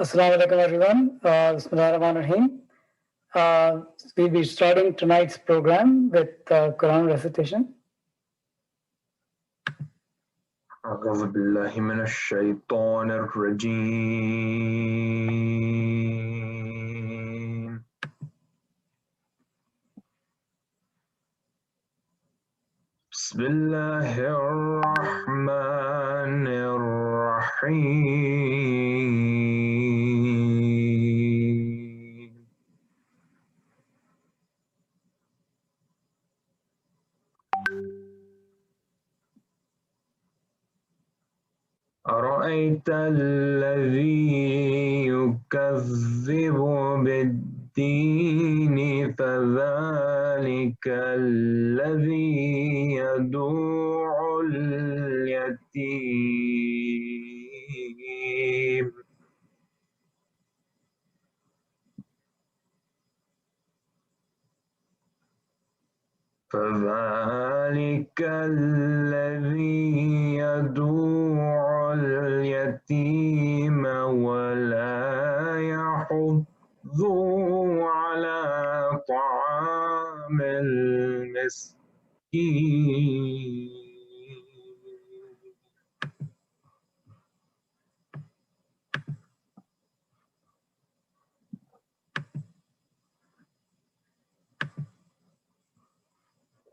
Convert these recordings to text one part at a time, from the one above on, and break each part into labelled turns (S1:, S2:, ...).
S1: Assalamu alaikum everyone. Bismillahirrahmanirrahim. We'll be starting tonight's program with Quran recitation.
S2: أعوذ بالله من الشيطان الرجيم. بسم الله الرحمن الرحيم. أرأيت الذي يكذب بالدين فذلك الذي يدعو اليتيم ولا يحض على طعام المسكين.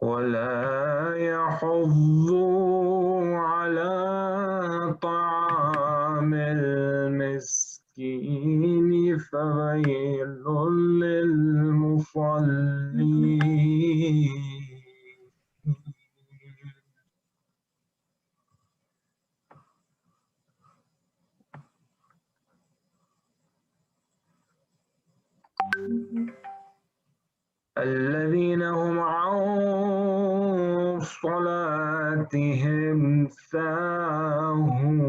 S2: ولا يحض على طعام المسكين فويل للمصلين. الذين هم عن صلاتهم ساهون.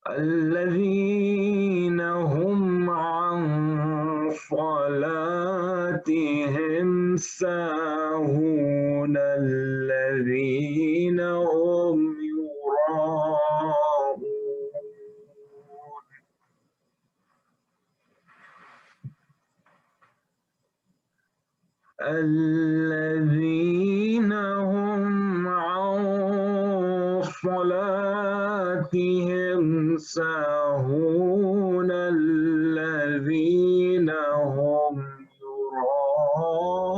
S2: الذين هم عن صلاتهم ساهون. الذين هم الذين هم عن صلاتهم ساهون. الذين هم يراءون.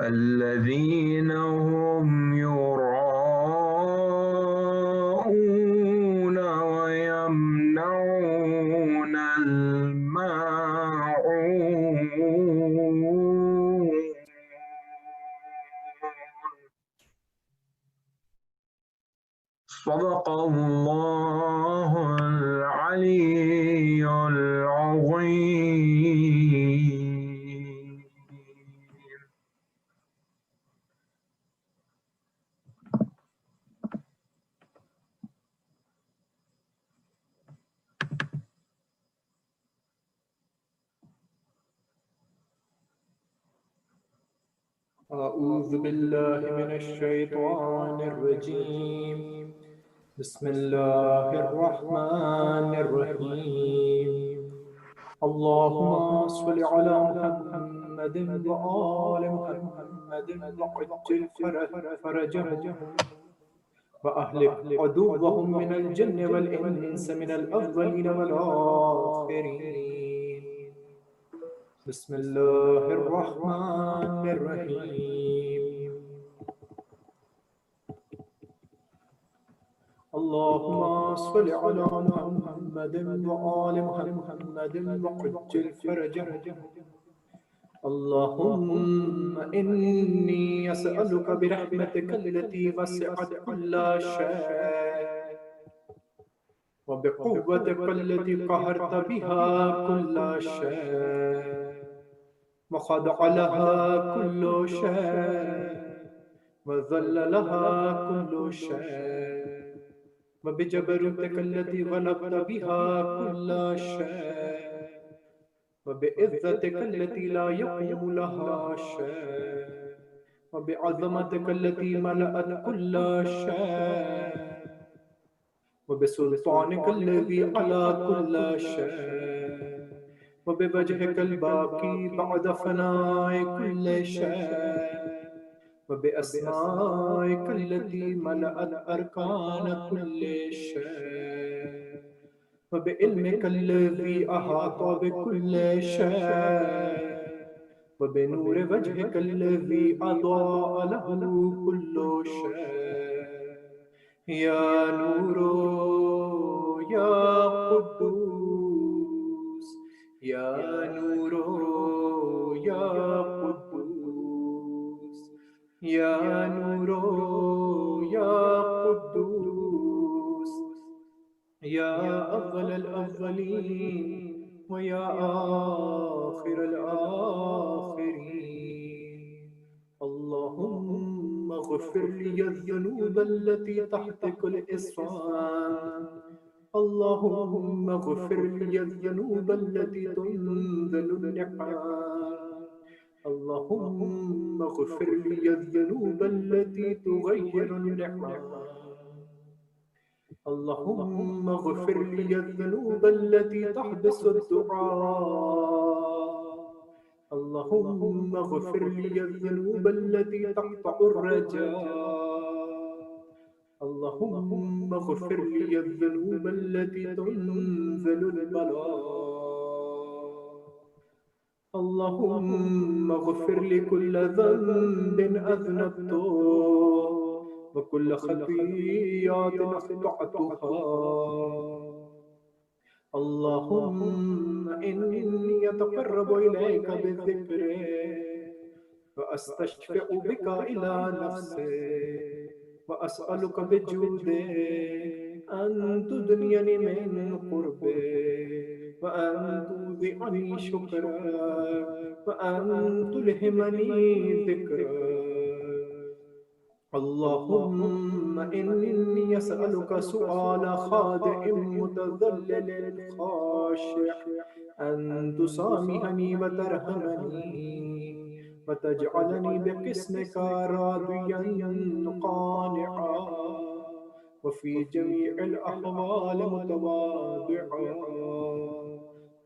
S2: الذين هم يراءون ويمنعون الماعون. صدق الله العلي العظيم.
S3: أعوذ بالله من الشيطان الرجيم. بسم الله الرحمن الرحيم. اللهم صل على محمد وآل محمد وعجل فرجهم وأهلك عدوهم من الجن والإنس من الأولين والآخرين. بسم الله الرحمن الرحيم. اللهم صل على محمد وآل محمد وعجل فرجهم. اللهم إني أسألك برحمتك التي وسعت كل شيء وبقوتك التي قهرت بها كل شيء وخضع لها كل شيء وذل لها كل شيء وبجبروتك التي غلبت بها كل شيء وبعزتك التي لا يقوم لها شيء وبعظمتك التي ملأت كل شيء وبسلطانك الذي على كل شيء وبوجهك الباقي بعد فناء كل شيء وبأسمائك التي ملأت أركان كل شيء وبعلمك الذي أحاط بكل شيء وبنور وجهك الذي أضاء له كل شيء يا نور يا قدوس يا نور يا قدوس يا نور يا قدوس يا أول الأولين ويا آخر الآخرين اللهم اغفر لي الذنوب التي تحت كل إصرار اللهم اغفر لي الذنوب التي تنزل النعم اللهم اغفر لي الذنوب التي تغير النعم اللهم اغفر لي الذنوب التي تحبس الدعاء اللهم اغفر لي الذنوب التي تقطع الرجاء اللهم اغفر لي الذنوب التي تنزل البلاء اللهم اغفر لي كل ذنب أذنبته وكل خطيئة أخطأتها اللهم إني أتقرب إليك بالذكر وأستشفع بك إلى نفسي وأسألك بجودك أن تدنيني من قربك وأن توزعني شكرك وأن تلهمني ذكرك اللهم إني أسألك سؤال خادع متذلل خاشع أن تسامحني وترحمني وتجعلني بقسمك راضيا قانعا وفي جميع الأحوال متواضعا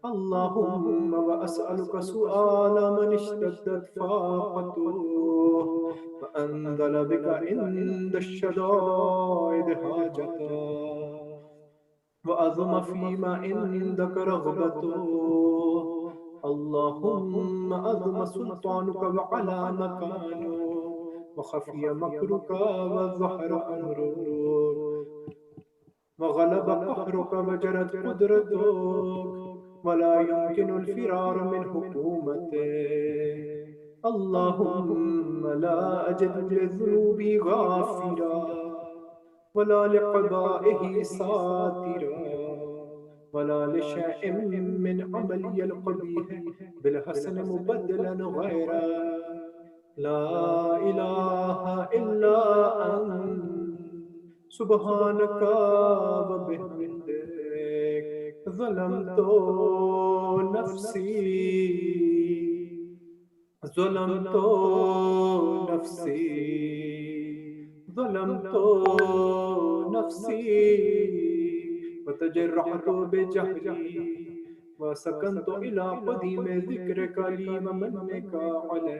S3: اللهم وأسألك سؤال من اشتدت فاقته وأنزل بك عند الشدائد حاجته وأظم فيما عندك رغبته اللهم أظم سلطانك وعلى مكانه وخفي مكرك وظهر أمرك وغلب قهرك وجرت قدرتك ولا يمكن الفرار من حكومتك اللهم لا أجد لذنوبي غافرا ولا لقبائه ساترا ولا لشيء من عملي القبيح بالحسن مبدلا غيره لا إله إلا أنت سبحانك وبحمدك ظلمت نفسي ظلمت نفسي ظلمت نفسي وتجرحت بجهلي وسكنت إلى قديم ذكرك لي ومنك علي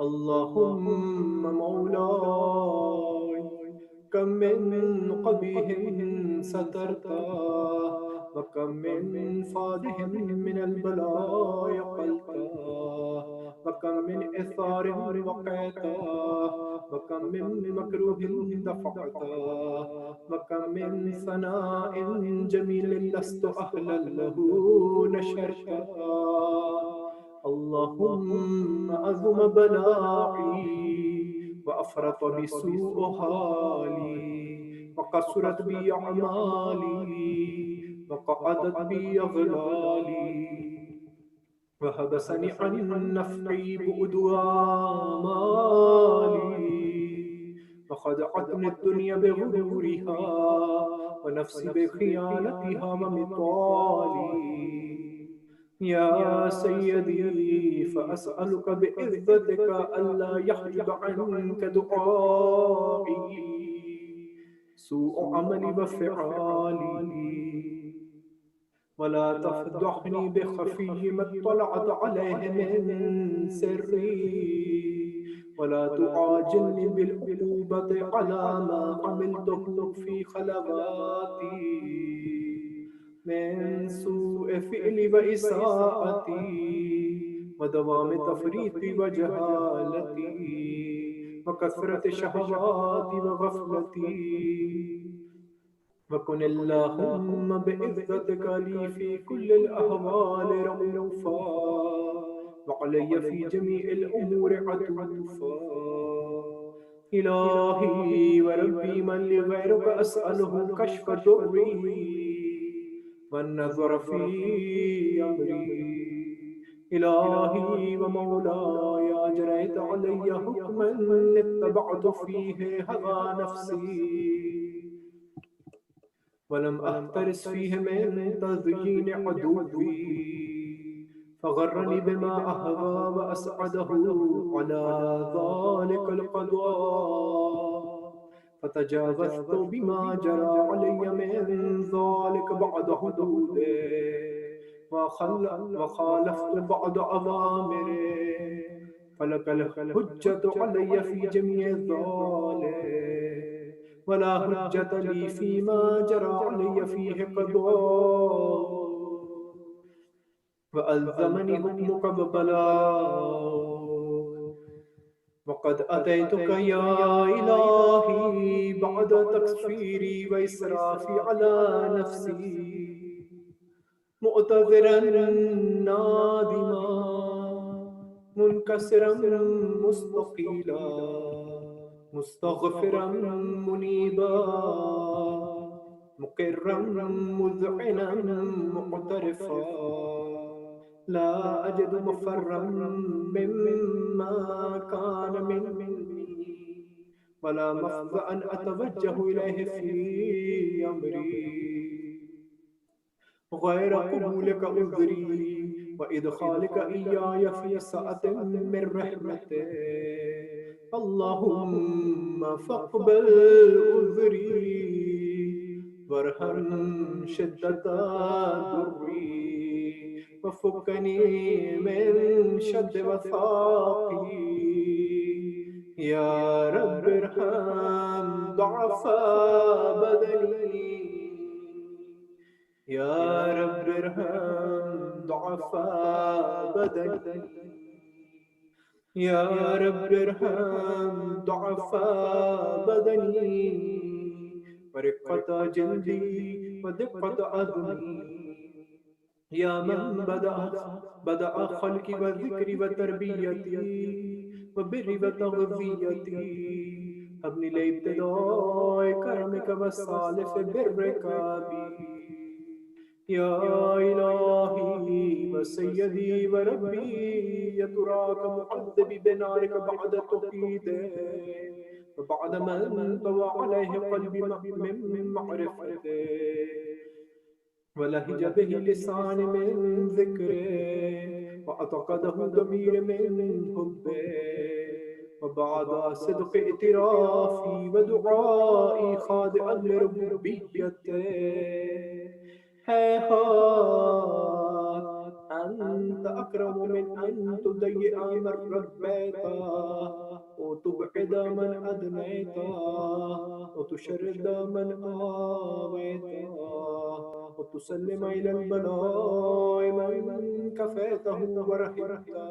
S3: اللهم مولاي كم من قبيح سترته وكم من فادح من البلاء قلته وكم من إثار وقيته وكم من مكروه دفعته وكم من ثناء جميل لست أهلا له نشرته اللهم أذم بلاعي وأفرط بسوء حالي وقصرت بي أعمالي وقعدت بي أغلالي وحبسني عن النفع بعد آمالي خدعتني الدنيا بغرورها ونفسي بخيانتها ومطالي. يا سيدي فأسألك بعزتك ألا يحجب عنك دعائي سوء عملي وفعالي، ولا تفضحني بخفي ما اطلعت عليه من سري، ولا تعاجلني بالعقوبة على ما عملته في خلواتي من سوء فعلي وإساءتي ودوام تفريطي وجهالتي وكثرة شهواتي وغفلتي. وكن اللهم بعزتك لي في كل الأهوال رؤوفا وعلي في جميع الأمور عطوفا. إلهي وربي من لغيرك أسأله كشف ضري والنظر في أمري. إلهي ومولاي جريت علي حكما اتبعت فيه هوى نفسي ولم أحترس فيه من تزيين عدوي فغرني بما أهوى وأسعده على ذلك القضاء فتجاوزت بما جرى علي من ذلك بعد حدوده وخالفت بعد أوامره فلك الحجة علي في جميع ذلك ولا حجة لي فيما جرى علي فيه قضاء وألزمني حكمك ببلاغ. وقد أتيتك يا إلهي بعد تقصيري وإسرافي على نفسي مؤتذرا نادما منكسرا مستقيلا مستغفرا منيبا مقرا مذعنا معترفا لا أجد مفرا مما كان مني ولا مفزعا أتوجه إليه في أمري غير قبولك عذري وإدخالك إياي في سعة من رحمتك. اللهم فاقبل عذري وارحم شدة ضري وفكني من شد وثاقي. يا رب ارحم ضعف بدني يا رب ارحم ضعف بدني يا رب ارحم ضعف بدني ورقة جلدي ودقة عظمي. يا من بدأ خلقي وذكري وتربيتي وبري وتغذيتي هب لي ابتداء كرمك وصالح برك بي. يا إلهي وسيدي وربي يتراك معذب بنارك بعد توحيده وبعد ما انطوى عليه قلبي من معرفته ولهج به لسان من ذكره وأعتقده ضمير من حبه وبعد صدق اعترافي ودعائي خاضعا لربوبيته هيهات أنت أكرم من أن تضيع من ربيت وتبعد من أدنيت وتشرد من آويت وتسلم إلى البلاء من كفيته ورحمته.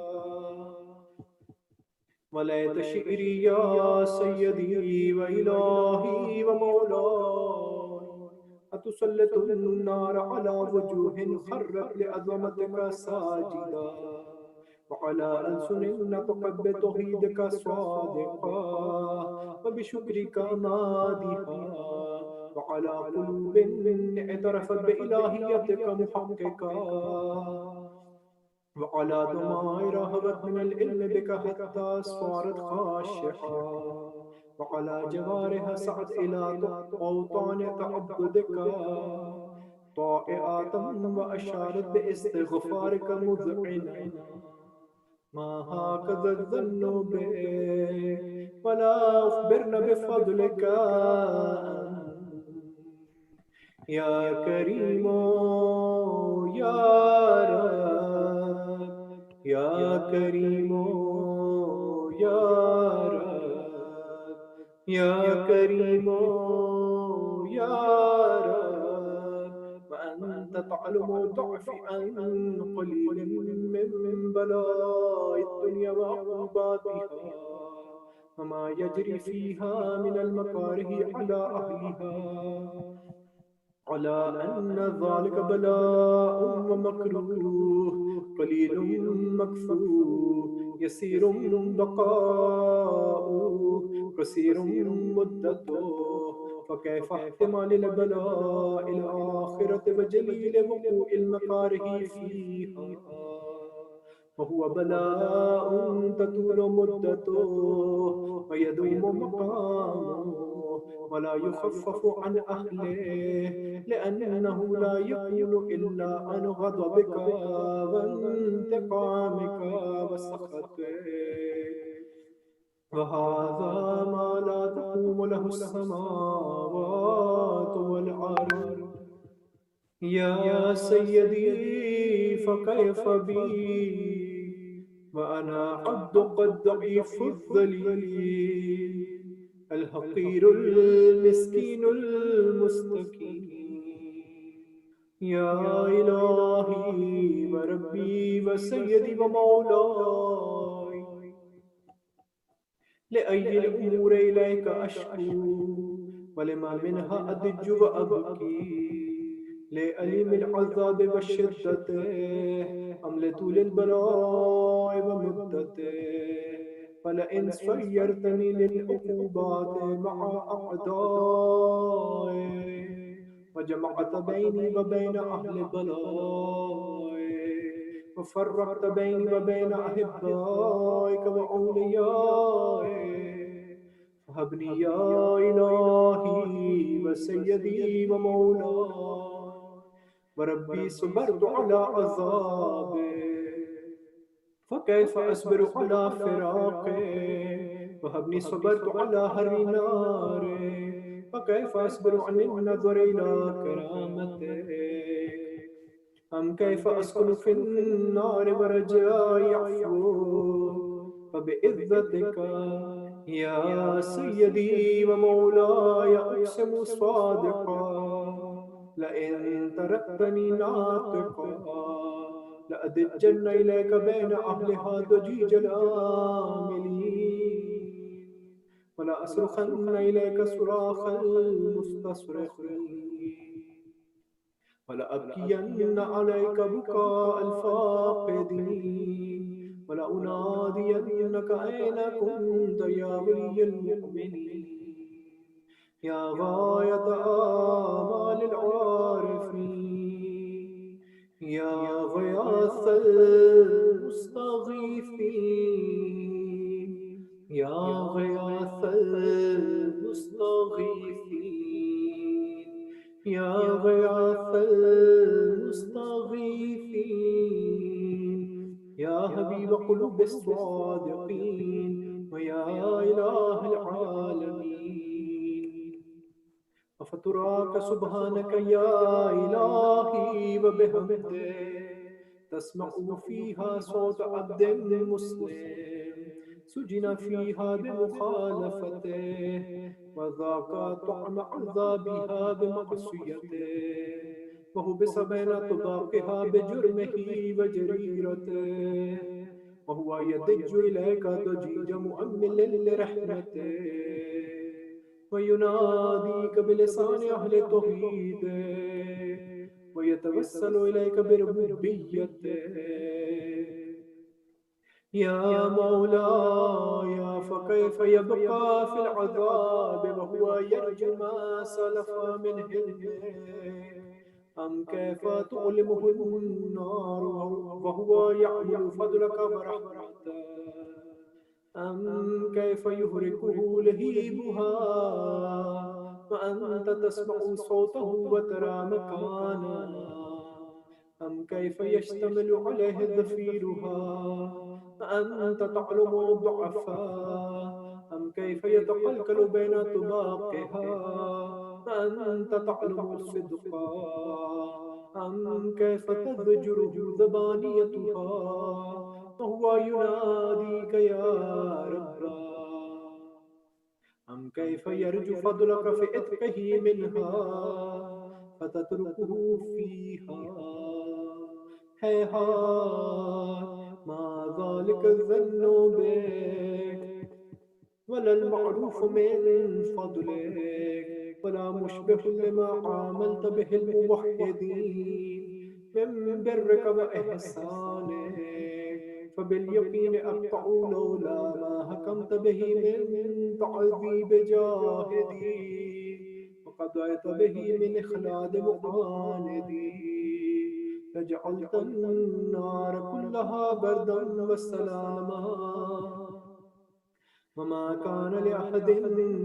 S3: وليت شئري يا سيدي وإلهي ومولاي أتسلط النار على وجوه خرت لعظمتك ساجدا وعلى ألسن نطقت بتوحيدك صادقا وبشكرك مادحا وعلى قلوب اعترفت بإلهيتك محققا وعلى ضمائر هبت من العلم بك حتى صارت خاشعة وعلى جوارها سعد إلى أوطان تعبدك طائعة وأشارت باستغفارك مذعنا ما هكذا الظن بك ولا أخبرنا بفضلك يا كريم يا رب يا كريم يا رب يا كريم يا رب وأنت تعلم ضعفي عن قليل من بلاء الدنيا وعقوباتها وما يجري فيها من المكاره على أهلها على أن ذلك بلاء ومكروه قليل مكفوه يسير بقاؤه قصير مدته فكيف احتمال البلاء الآخرة وجليل وقوع المكاره فيها وهو بلاء تطول مدته ويدوم مقامه ولا يخفف عن أهله لأنه لا يكون إلا عن غضبك وانتقامك وسخطك وهذا ما لا تقوم له السماوات والأرض يا سيدي فكيف بي وأنا عبدك الضعيف الذليل الحقير المسكين المستكين يا إلهي وربي وسيدي ومولاي لأي الأمور إليك أشكو ولما منها أضج وأبكي لألم العذاب والشدة أم لطول البلاء ومدته فلئن سيرتني للعقوبات مع أعدائي وجمعت بيني وبين أهل البلاء وفرقت بيني وبين أحبائك وأوليائك فهبني يا إلهي وسيدي ومولاي وربي صبرت على عذابك فكيف أصبر على فراقك وهبني صبرت على هر نارك فكيف أصبر عن النظر إلى كرامتك أم كيف أسكن في النار ورجاء عفوك فبعزتك يا سيدي ومولاي أقسم صادقا لئن تركتني ناطقا لأدجن إليك بين أهلها ضجيج الآملين ولا أصرخن إليك صراخ المستصرخين ولا أبكين عليك بكاء الفاقدين ولا أنادينك أين كنت يا ولي المؤمنين يا غاية آمال العارفين يا غياث المستغيثين يا غياث المستغيثين يا غياث المستغيثين يا حبيب قلوب الصادقين ويا إله العالمين أفتراك سبحانك يا إلهي وبحمدك تسمع فيها صوت عبد مسلم سجن فيها بمخالفته وذاق طعم عذابها بمعصيته وحبس بين طباقها بجرمه وجريرته وهو يدج إليك ضجيج مؤمل لرحمته ويناديك بلسان أهل التوحيد ويتوسل إليك بربوبيته يا مولاي فكيف يبقى في العذاب وهو يرجو ما سلف من حلمه أم كيف تؤلمه النار وهو يعمل فضلك ورحمتك أم كيف يهرقه لهيبها وأنت تسمع صوته وترى مكانا أم كيف يشتمل عليه ضفيرها وأنت تعلم ضعفها أم كيف يتقلقل بين طباقها وأنت تعلم صدقا أم كيف تزجره ذبانيتها وهو يناديك يا رب أم كيف يرجو فضلك في إتقه منها فتتركه فيها هيهات ما ذلك الظن بك ولا المعروف من فضلك ولا مشبه لما عاملت به الموحدين من برك وإحسانك فباليقين أقطع لولا ما حكمت به من تعذيب جاهدين وقضيت به من إخلاد معاندين فجعلت النار كلها بردا وسلاما وما كان لأحد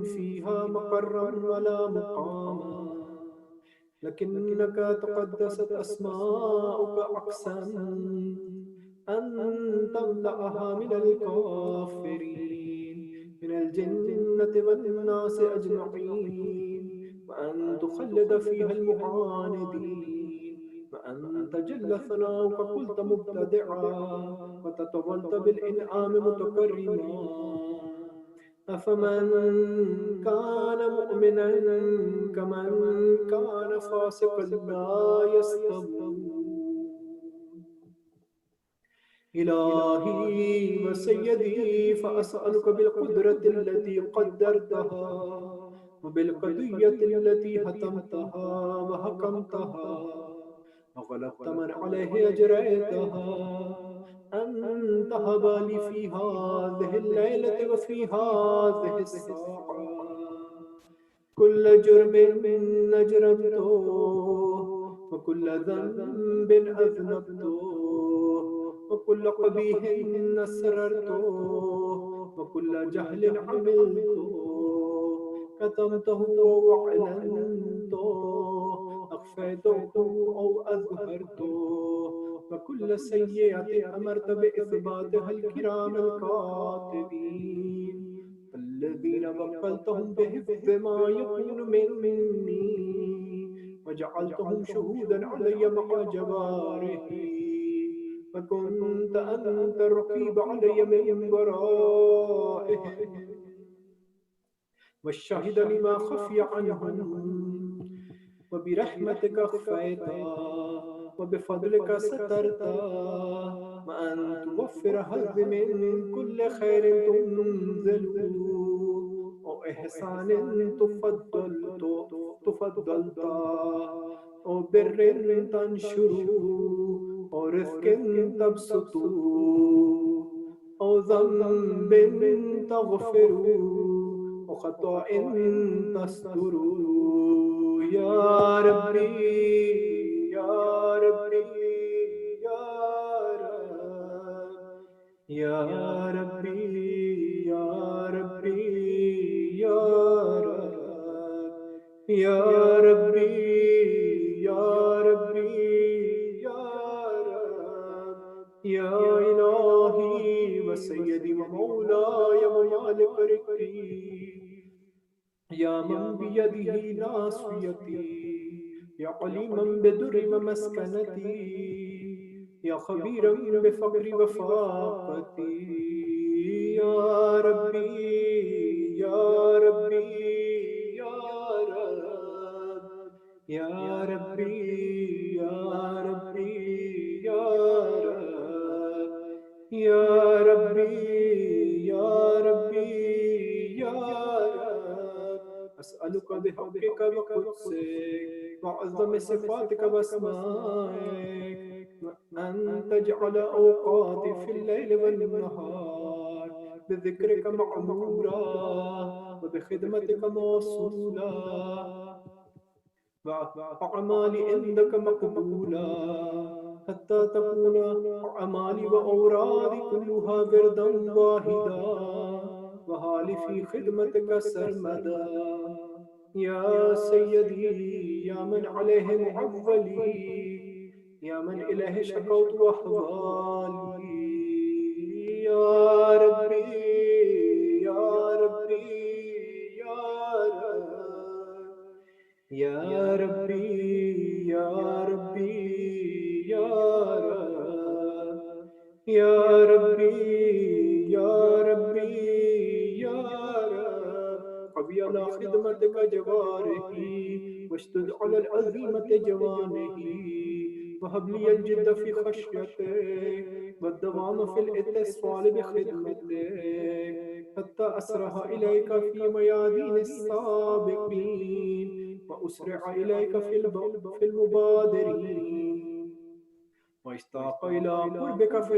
S3: فيها مقرا ولا مقاما لكنك تقدست أسماؤك أقسم أن تملأها من الكافرين من الجنة والناس أجمعين وأن تخلد فيها المعاندين وأنت جل ثناؤك قلت مبتدعا وتطولت بالإنعام متكرما أفمن كان مؤمنا كمن كان فاسقا لا يستوون إلهي وسيدي فأسألك بالقدرة التي قدرتها وبالقضية التي حتمتها وحكمتها وغلبت من عليه أجريتها أن تهب لي في هذه الليلة وفي هذه الساعة كل جرم أجرمته وكل ذنب أذنبته وكل قبيح أسررته وكل جهل عملته كتمته وأعلنته أخفيته أو أظهرته وكل سيئة أمرت بإثباتها الكرام الكاتبين الذين وكلتهم بحفظ ما يكون مني وجعلتهم شهودا علي مع جوارحي فكنت أنت الرقيب علي من ورائهم والشاهد لما خفي عنهم وبرحمتك أخفيتا وبفضلك سترتا وأن توفر هذ من كل خير تنزل وإحسان تفضلتا وبر تنشر ورزق تبسط وذنب تغفر وخطأ تستر يا ربي يا ربي يا ربي يا ربي يا ربي يا ربي يا ربي يا رب يا إلهي وسيدي ومولاي ومالك ركبي يا من بيده ناصيتي يا عليما بدر ومسكنتي يا خبيرا بفقر وفاقتي يا ربي يا ربي يا رب يا ربي يا ربي يا رب يا ربي يا ربي يا رب أسألك بحقك وقدسك وعظم صفاتك واسمائك أن تجعل أوقاتي في الليل والنهار بذكرك معمورا وبخدمتك موصولا وأعمالي عندك مقبولا حتى تكون أعمالي وأورادي كلها وردا واحدا وحالي في خدمتك سرمدا يا سيدي يا من عليه معولي يا من إليه شكوت أحوالي يا ربي يا ربي يا رب يا ربي يا ربي يا رب يا ربي يا ربي يا رب قوي على خدمتك جوارحي واشدد على العزيمة جوانحي وهب لي الجد في خشيتك والدوام في الاتصال بخدمتك حتى أسرح إليك في ميادين السابقين وأسرع إليك في المبادرين واشتاق إلى قربك في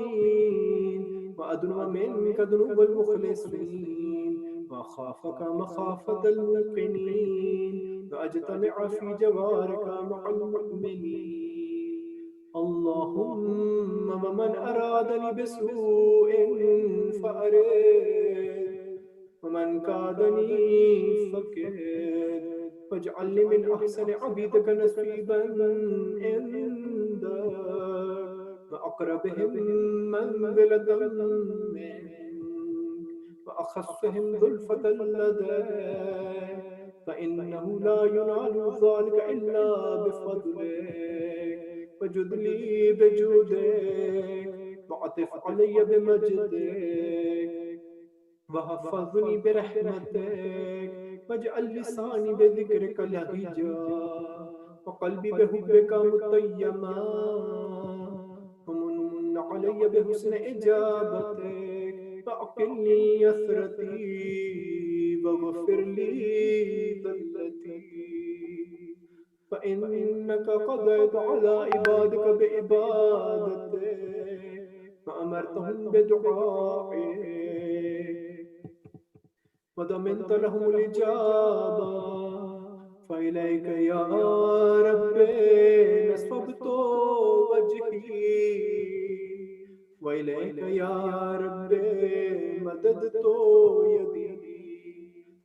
S3: المشتاقين وأدنو منك دنو المخلصين وأخافك مخافة الموقنين وأجتمع في جوارك مع المؤمنين اللهم ومن أرادني بسوء فأرد ومن كادني فكد واجعل لي من أحسن عبيدك نصيبا عندك وأقربهم منزلة منك وأخصهم زلفة لديك فإنه لا ينال ذلك إلا بفضلك فجد لي بجودك وعطف علي بمجدك وحفظني برحمتك واجعل لساني بذكرك لهجا وقلبي بحبك متيما ومن علي بحسن إجابتك فأقلني يسرتي واغفر لي ذلتي فإنك قضيت على عبادك بعبادتك وأمرتهم بدعائك وضمنت لهم الإجابة فإليك يا ربي نصبت وجهي وإليك يا ربي مددت يدي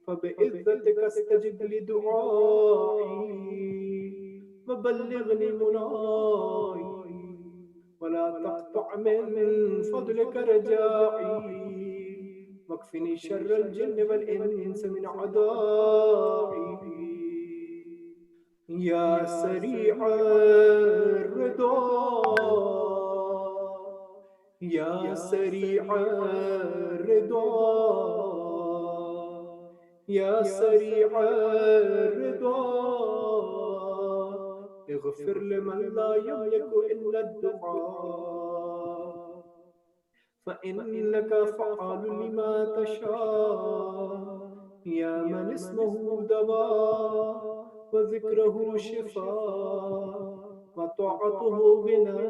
S3: فبعزتك استجب لدعائي وبلغني مناي ولا تقطع من فضلك رجائي واكفني شر الجن والإنس من عدائي يا سريع الرضا يا سريع الرضا يا سريع الرضا اغفر لمن لا يملك إلا الدعاء فإنك فعال لما تشاء يا من اسمه دواء وذكره شفاء وطاعته غنى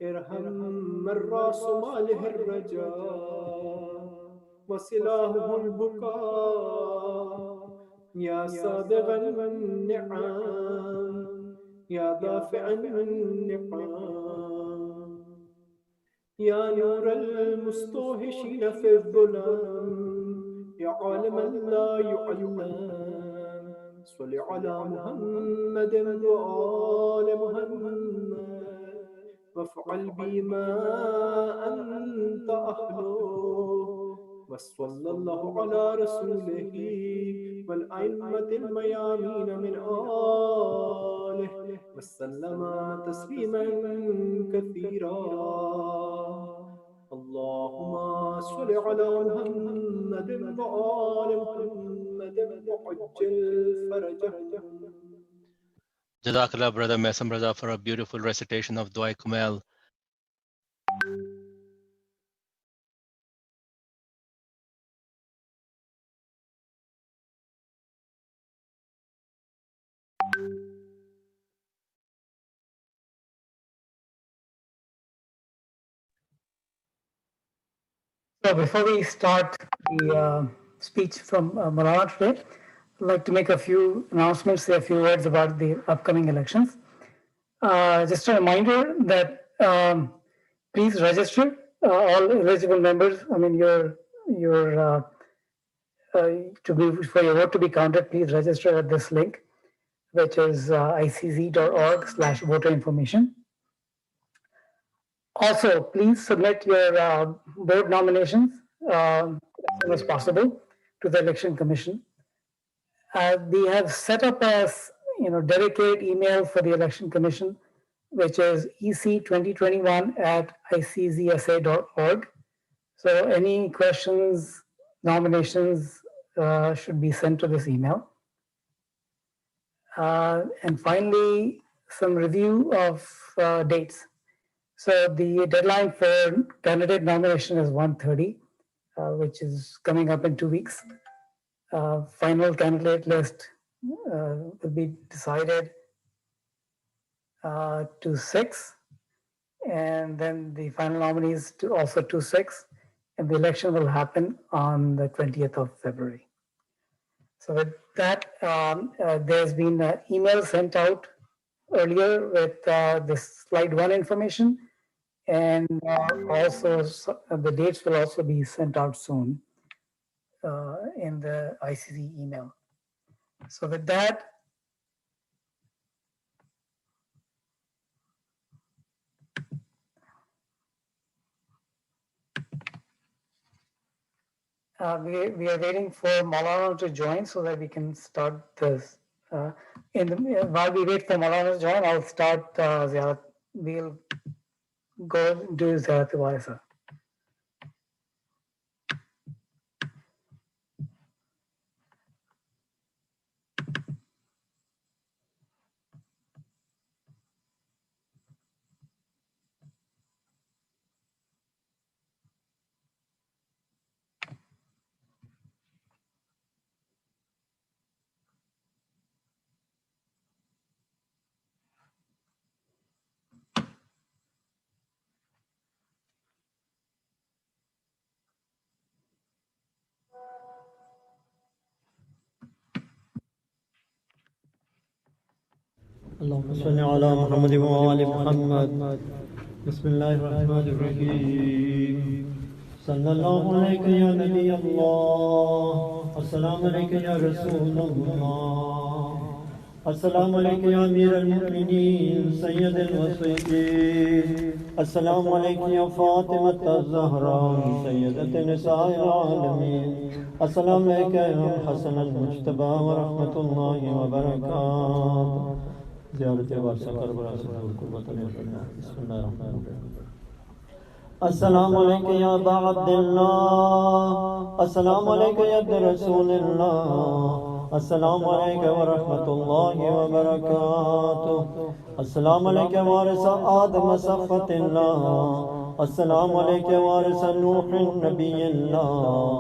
S3: ارحم من راس ماله الرجاء وسلاحه البكاء يا سابغ النعم يا دافع النقام يا نور المستوحشين في الظلام يا عالما لا يعلم صل على محمد وآل محمد وافعل بما أنت أهله وصلى الله على رسوله والأئمة الميامين من آله وسلم تسليما كثيرا اللهم صل على محمد وآل محمد وعجل فرجهم.
S4: Jazakallah, brother Mesam Raza, for a beautiful recitation of Dua Kumail.
S1: So before we start the speech from Maulana today, I'd like to make a few announcements, say a few words about the upcoming elections. Just a reminder that please register all eligible members. I mean, your to be for your vote to be counted. Please register at this link, which is icz.org/voter information. Also, please submit your board nominations as soon as possible to the Election Commission. We have set up a dedicate email for the Election Commission, which is ec2021@iczsa.org. So any questions, nominations should be sent to this email. And finally, some review of dates. So the deadline for candidate nomination is 1:30, which is coming up in 2 weeks. Final candidate list will be decided to 6, and then the final nominees to also to 6, and the election will happen on the 20th of February. So with that, there's been an email sent out earlier with this slide 1 information, and also the dates will also be sent out soon in the ICZ email. So with that, we are waiting for Maulana to join so that we can start this. While we wait for Maulana to join, I'll start Ziyarat. We'll go do Ziyarat Warisa.
S5: اللهم صل على محمد وآل محمد. بسم الله الرحمن الرحيم. صلى الله عليك يا نبي الله. السلام عليك يا رسول الله. السلام عليك يا أمير المؤمنين سيد الوصيين. السلام عليك يا فاطمة الزهراء سيدة نساء العالمين. السلام عليك يا حسن المجتبى ورحمة الله وبركاته. زيارة وارث كربلاء سرور قربة الله. بسم الله الرحمن الرحيم. السلام عليك يا أبا عبد الله. السلام عليك يا ابن رسول الله. السلام عليك ورحمة الله وبركاته. السلام عليك وارث آدم صفة الله. السلام عليك وارث نوح نبي الله.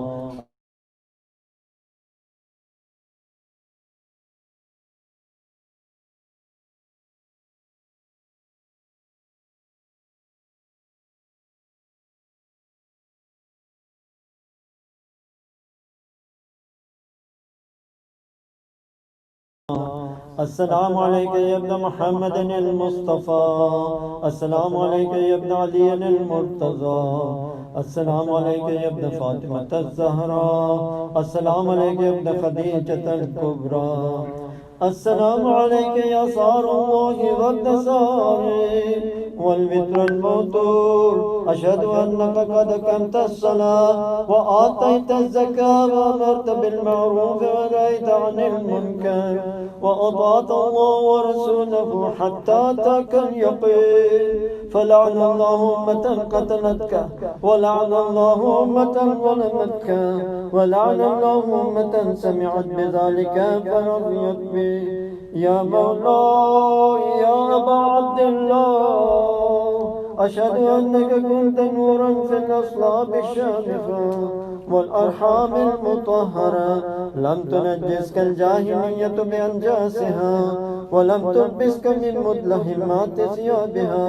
S5: السلام عليك يا ابن محمد المصطفى. السلام عليك يا ابن علي المرتضى. السلام عليك يا ابن فاطمة الزهراء. السلام عليك يا ابن خديجة الكبرى. السلام عليك يا صار الله والدساري والوتر الموتور. أشهد أنك قد قمت الصلاة وآتيت الزكاة وأمرت بالمعروف ونهيت عن المنكر وأطعت الله ورسوله حتى أتاك اليقين. فلعن الله أمة قتلتك ولعن الله أمة ظلمتك ولعن الله أمة سمعت بذلك فرضيت به. يا مولاي يا أبا عبد الله أشهد أنك كنت نورا في الأصلاب الشامخة والأرحام المطهرة. لم تنجسك الجاهلية بأنجاسها ولم تلبسك من مدلهمات ثيابها.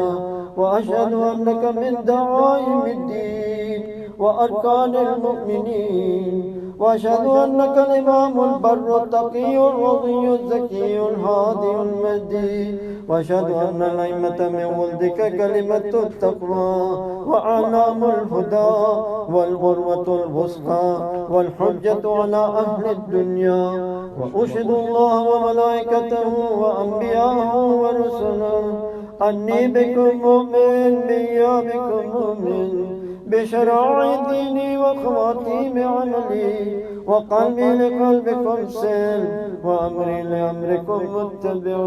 S5: وأشهد أنك من دعائم الدين وأركان المؤمنين. وأشهد أنك الإمام البر التقي الرضي الزكي الهادي المهدي وأشهد أن الأئمة من ولدك كلمة التقوى وأعلام الهدى والغروة الوسطى والحجة على أهل الدنيا. وأشهد الله وملائكته وأنبياءه ورسله أني بكم مؤمن بإيابكم مؤمن بشرائع ديني وخواتيم عملي وقلبي لقلبكم سلم وأمري لأمركم متبع.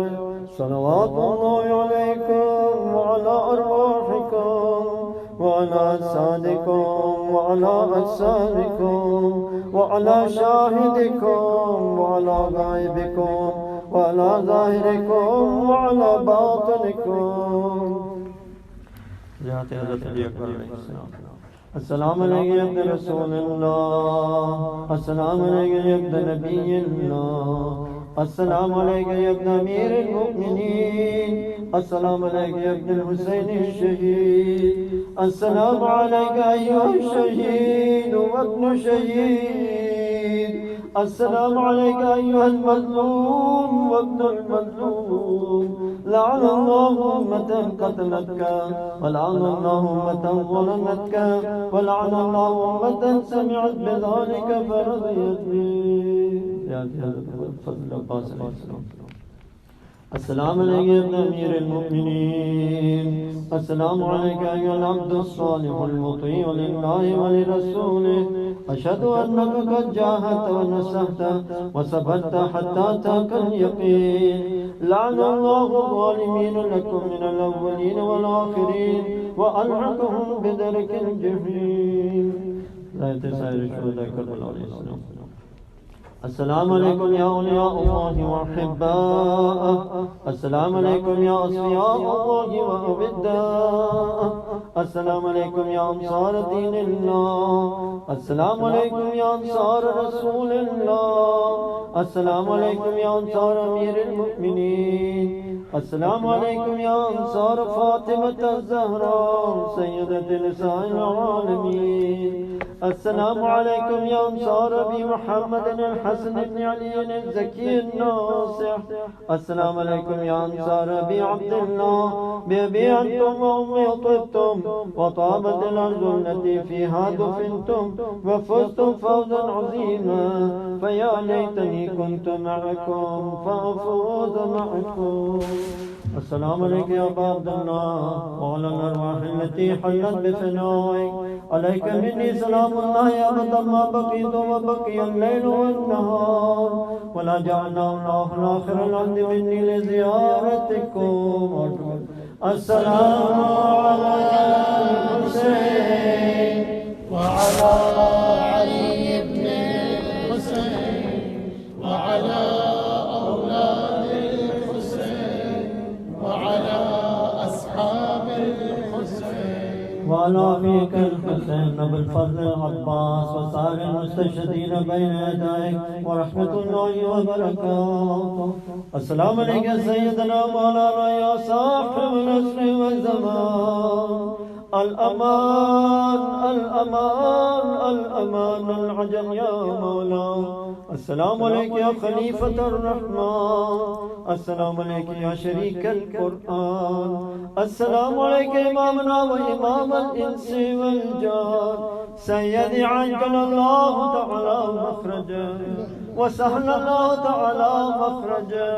S5: صلوات الله عليكم وعلى أرواحكم وعلى أجسادكم وعلى أجسامكم وعلى شاهدكم وعلى غائبكم وعلى ظاهركم وعلى باطنكم. السلام عليك يا ابن رسول الله، السلام عليك يا ابن نبي الله، السلام عليك يا ابن أمير المؤمنين، السلام عليك يا ابن الحسين الشهيد، السلام عليك أيها الشهيد وابن شهيد، السلام عليك أيها المظلوم وابن المظلوم. لعن الله أمة قتلتك ولعن الله أمة ظلمتك ولعن الله أمة سمعت بذلك فرضيت به. السلام عليك يا ابن أمير المؤمنين، السلام عليك أيها العبد الصالح المطيع لله ولرسوله. أشهد أنك قد جاهدت ونصحت وصبرت حتى أتاك اليقين. لعن الله الظالمين لكم من الأولين والآخرين وألحقهم بدرك الجحيم. السلام عليكم يا أولياء الله وأحباءه، السلام عليكم يا أصفياء الله وأوداءه، السلام عليكم يا أنصار دين الله، السلام عليكم يا أنصار رسول الله، السلام عليكم يا أنصار أمير المؤمنين، السلام عليكم يا أنصار فاطمة الزهراء سيدة نساء العالمين، السلام عليكم يا أنصار أبي محمد الحسن بن علي الزكي الناصح، السلام عليكم يا أنصار أبي عبد الله بأبي أنتم وأمي طبتم وطابت الأرض التي فيها دفنتم وفزتم فوزا عظيما، فيا ليتني كنت معكم فأفوز معكم. السلام عليك يا أبا عبد الله وعلى الأرواح التي حلت بفنائك، عليك مني سلام الله أبدا ما بقيت وبقي الليل والنهار، ولا جعلنا الله الآخر الأرض مني لزيارتكم. السلام على الحسين وعلى علي بن الحسين وعلى أولاد الحسين وعلى أصحاب الحسين وعلى أخيك الحسين بالفضل العباس وسائر المستشهدين بين يديك ورحمة الله وبركاته. السلام عليك سيدنا مولانا يا صاحب العصر والزمان. الأمان الأمان الأمان العجل يا مولا. السلام عليك يا خليفة الرحمن، السلام عليك يا شريك القرآن، السلام عليك إمامنا وإمام الإنس والجان. سيدي عجل الله تعالى مخرجا وسهل الله تعالى مخرجا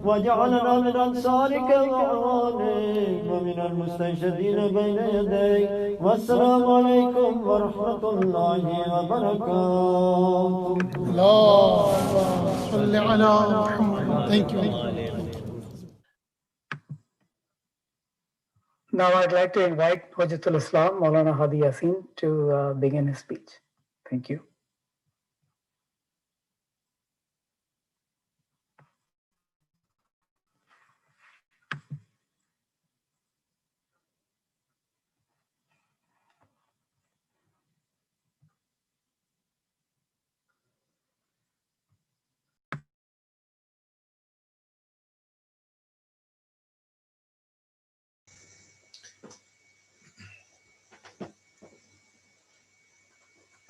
S5: وجعلنا من أنصارك وأعوانك ومن المستنشدين بين يديك. والسلام عليكم ورحمة الله وبركاته.
S6: اللهم صل على محمد. Thank you.
S1: Now I'd like to invite Hujjatul Islam, Maulana Hadi Yassin, to begin his speech. Thank you.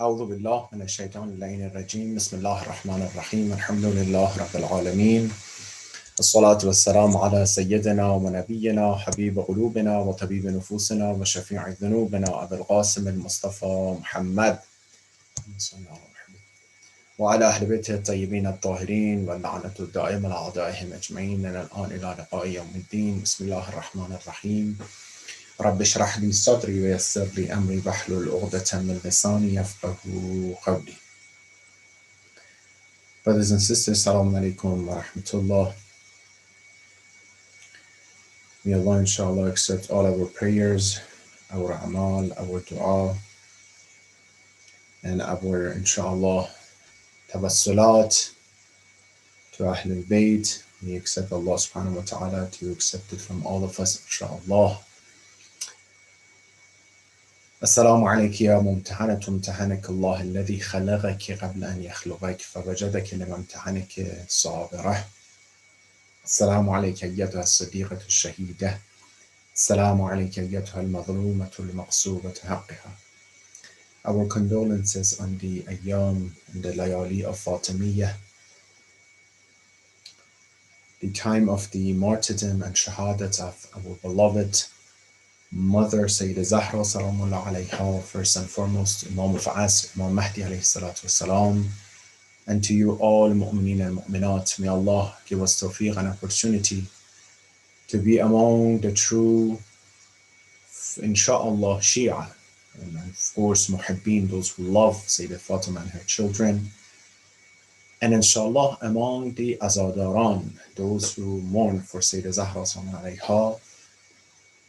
S7: أعوذ بالله من الشيطان اللعين الرجيم. بسم الله الرحمن الرحيم. الحمد لله رب العالمين الصلاة والسلام على سيدنا ونبينا وحبيب قلوبنا وطبيب نفوسنا وشفيع ذنوبنا أبي القاسم المصطفى محمد وعلى أهل بيته الطيبين الطاهرين واللعنة الدائمة على أعدائهم أجمعين من الآن إلى لقاء يوم الدين. بسم الله الرحمن الرحيم. رب اشرح لي صدري ويسر لي أمري واحلل عقدة من لساني يفقهوا قولي. Brothers and sisters, Assalamu alaikum wa rahmatullah. May Allah inshallah accept all our prayers, our amal, our dua, and our inshallah tawassulat to Ahlul Bayt. May accept Allah subhanahu wa ta'ala to accept it from all of us inshallah. السلام عليك يا ممتحنة امتحنك الله الذي خلقك قبل أن يخلقك فوجدك لما امتحنك صابرة. السلام عليك أيتها الصديقة الشهيدة. السلام عليك أيتها المظلومة المقصوبة حقها. Our condolences on the Ayyam and the Layali of Fatimiyya, the time of the martyrdom and shahadat of our beloved Mother Sayyidah Zahra Salamullah alayha, first and foremost Imam al-Asr, Imam Mahdi alayhi salatu wasalam, and to you all mu'mineen and mu'minat. May Allah give us tawfiq and opportunity to be among the true, inshaAllah, Shia, and of course Muhibbeen, those who love Sayyidah Fatima and her children, and inshallah among the Azadaran, those who mourn for Sayyidah Zahra Salamullah alayha.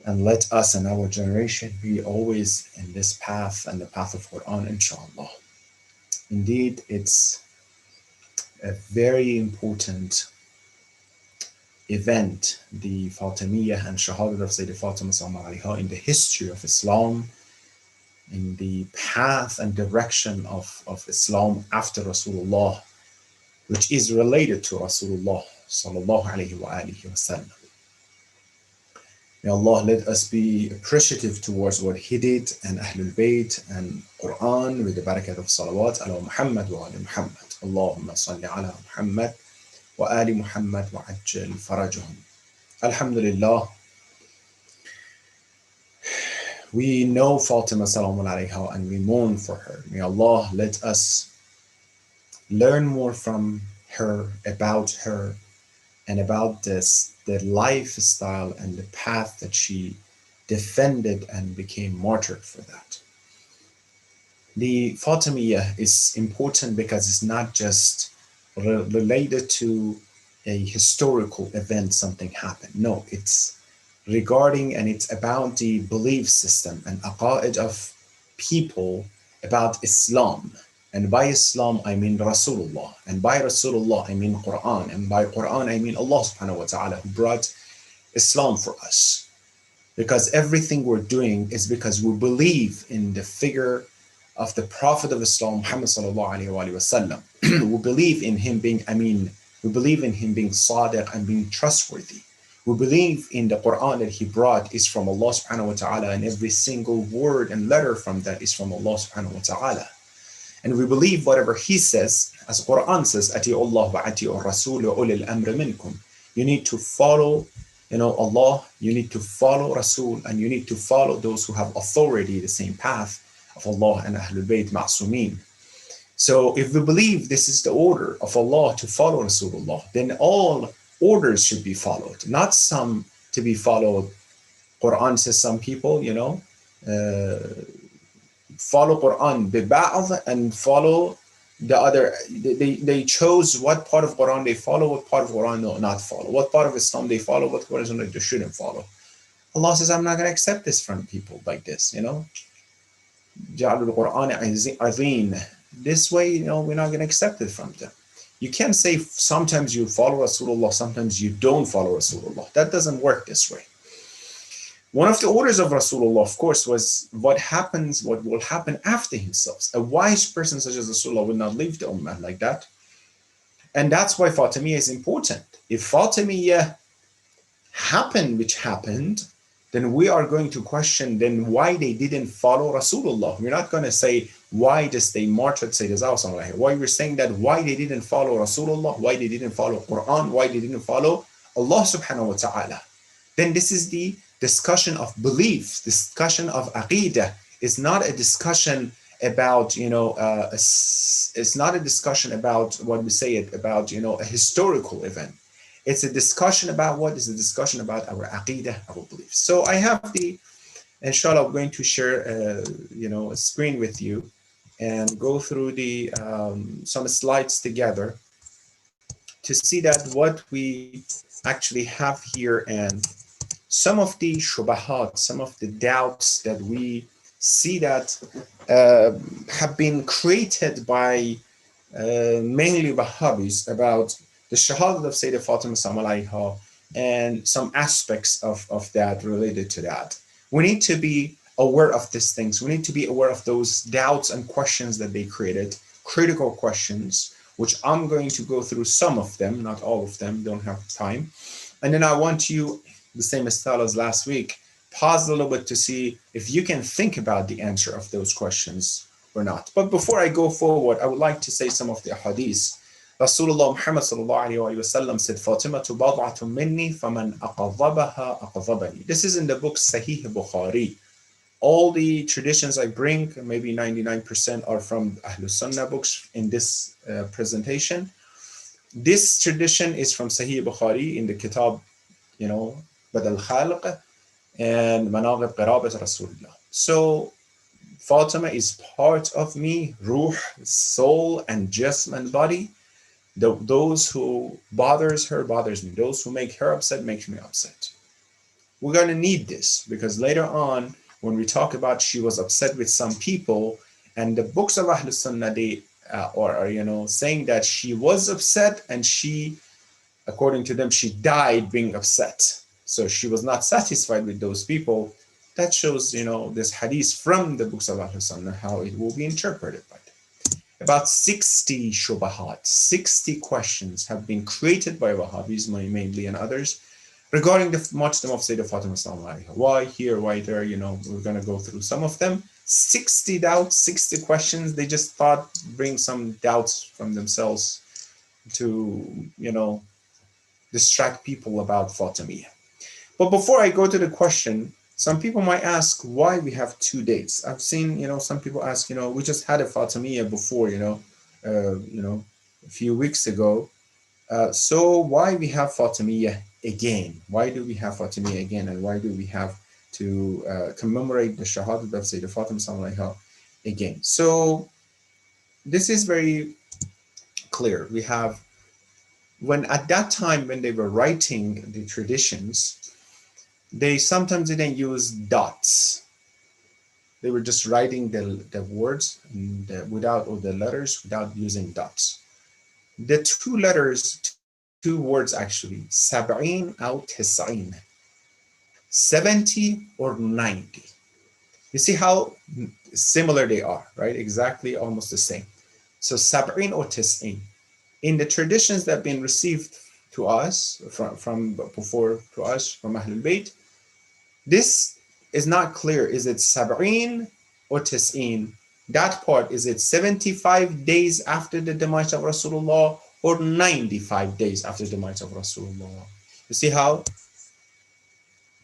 S7: And let us and our generation be always in this path and the path of Quran, inshallah. Indeed, it's a very important event, the Fatimiyya and Shahadat of Sayyidah Fatima sallallahu in the history of Islam, in the path and direction of Islam after Rasulullah, which is related to Rasulullah sallallahu alayhi wa alihi wa sallam. May Allah let us be appreciative towards what He did and Ahlul Bayt and Quran with the barakat of salawat ala Muhammad wa ali Muhammad. Allahumma salli ala Muhammad wa ali Muhammad wa ajjal farajahum. Alhamdulillah. We know Fatima salamun alayha and we mourn for her. May Allah let us learn more from her, about her, and about the lifestyle and the path that she defended and became martyred for that. The Fatimiyya is important because it's not just related to a historical event, something happened. No, it's regarding and it's about the belief system and aqa'id of people about Islam. And by Islam, I mean Rasulullah. And by Rasulullah, I mean Quran. And by Quran, I mean Allah subhanahu wa ta'ala, who brought Islam for us. Because everything we're doing is because we believe in the figure of the Prophet of Islam, Muhammad sallallahu alayhi wa sallam. We believe in him being Amin. We believe in him being Sadiq and being trustworthy. We believe in the Quran that he brought is from Allah subhanahu wa ta'ala, and every single word and letter from that is from Allah subhanahu wa ta'ala. And we believe whatever he says, as Quran says, Ati'u Allah wa ati'u Rasul wa ulil amr minkum. You need to follow, Allah, you need to follow Rasul, and you need to follow those who have authority, the same path of Allah and Ahlul Bayt Ma'sumin. So if we believe this is the order of Allah to follow Rasulullah, then all orders should be followed, not some to be followed. Quran says some people, follow Quran biba'd and follow the other. They chose what part of Quran they follow, what part of Quran no, not follow, what part of Islam they follow, what part of Islam they shouldn't follow. Allah says, I'm not going to accept this from people like this, Ja'alul Quran azim. This way, we're not going to accept it from them. You can't say sometimes you follow Rasulullah, sometimes you don't follow Rasulullah. That doesn't work this way. One of the orders of Rasulullah, of course, was what will happen after himself. A wise person such as Rasulullah will not leave the ummah like that. And that's why Fatimiyya is important. If Fatimiyya happened, which happened, then we are going to question then why they didn't follow Rasulullah. We're not going to say why they martyred Sayyidah Zahra. Why we're saying that why they didn't follow Rasulullah, why they didn't follow Quran, why they didn't follow Allah subhanahu wa ta'ala, then this is the discussion of belief, discussion of aqidah. It's not a discussion about, it's not a discussion about what we say it about, a historical event. It's a discussion about what is a discussion about our aqidah, our beliefs. So I have inshallah, I'm going to share, a screen with you and go through some slides together to see that what we actually have here and some of the shubahat, some of the doubts that we see that have been created by mainly Wahhabis about the Shahadat of Sayyidah Fatima Salam alayha and some aspects of that related to that. We need to be aware of these things. We need to be aware of those doubts and questions that they created, critical questions, which I'm going to go through some of them, not all of them, don't have time. And then I want you, the same style as last week, pause a little bit to see if you can think about the answer of those questions or not. But before I go forward, I would like to say some of the hadiths. Rasulullah Muhammad sallallahu alayhi wa sallam said, Fatimatu bad'atun minni faman aqadhabaha aqadhabani. This is in the book Sahih Bukhari. All the traditions I bring, maybe 99% are from Ahlul Sunnah books in this presentation. This tradition is from Sahih Bukhari in the Kitab, Badal Khalq and Manaqib Qarabat Rasulullah. So Fatima is part of me, ruh, soul, and jism and body. Those who bothers her bothers me. Those who make her upset makes me upset. We're going to need this because later on, when we talk about she was upset with some people, and the books of Ahlul Sunnah, they are saying that she was upset and she, according to them, she died being upset. So she was not satisfied with those people. That shows, this hadith from the books of Ahlul Sunnah, how it will be interpreted by them. About 60 shubahat, 60 questions have been created by Wahhabis, mainly, and others, regarding the martyrdom of Sayyidah Fatima Salam alayha. Why here, why there, we're going to go through some of them. 60 doubts, 60 questions. They just thought, bring some doubts from themselves to, distract people about Fatimiyya. But before I go to the question, some people might ask why we have 2 dates. I've seen, some people ask, we just had a Fatimiyya before, a few weeks ago. So why we have Fatimiyya again? Why do we have Fatimiyya again? And why do we have to commemorate the Shahadat of Sayyidah Fatima Salam alayha again? So this is very clear. We have, when at that time when they were writing the traditions, they sometimes didn't use dots. They were just writing the words and without, or the letters without using dots. The 2 letters, 2 words actually, sab'in or tis'in, 70 or 90. You see how similar they are, right? Exactly, almost the same. So sab'in or tis'in. In the traditions that have been received to us from before to us from Ahlul Bayt, this is not clear. Is it sab'in or tis'in? That part, is it 75 days after the demise of Rasulullah or 95 days after the demise of Rasulullah? You see how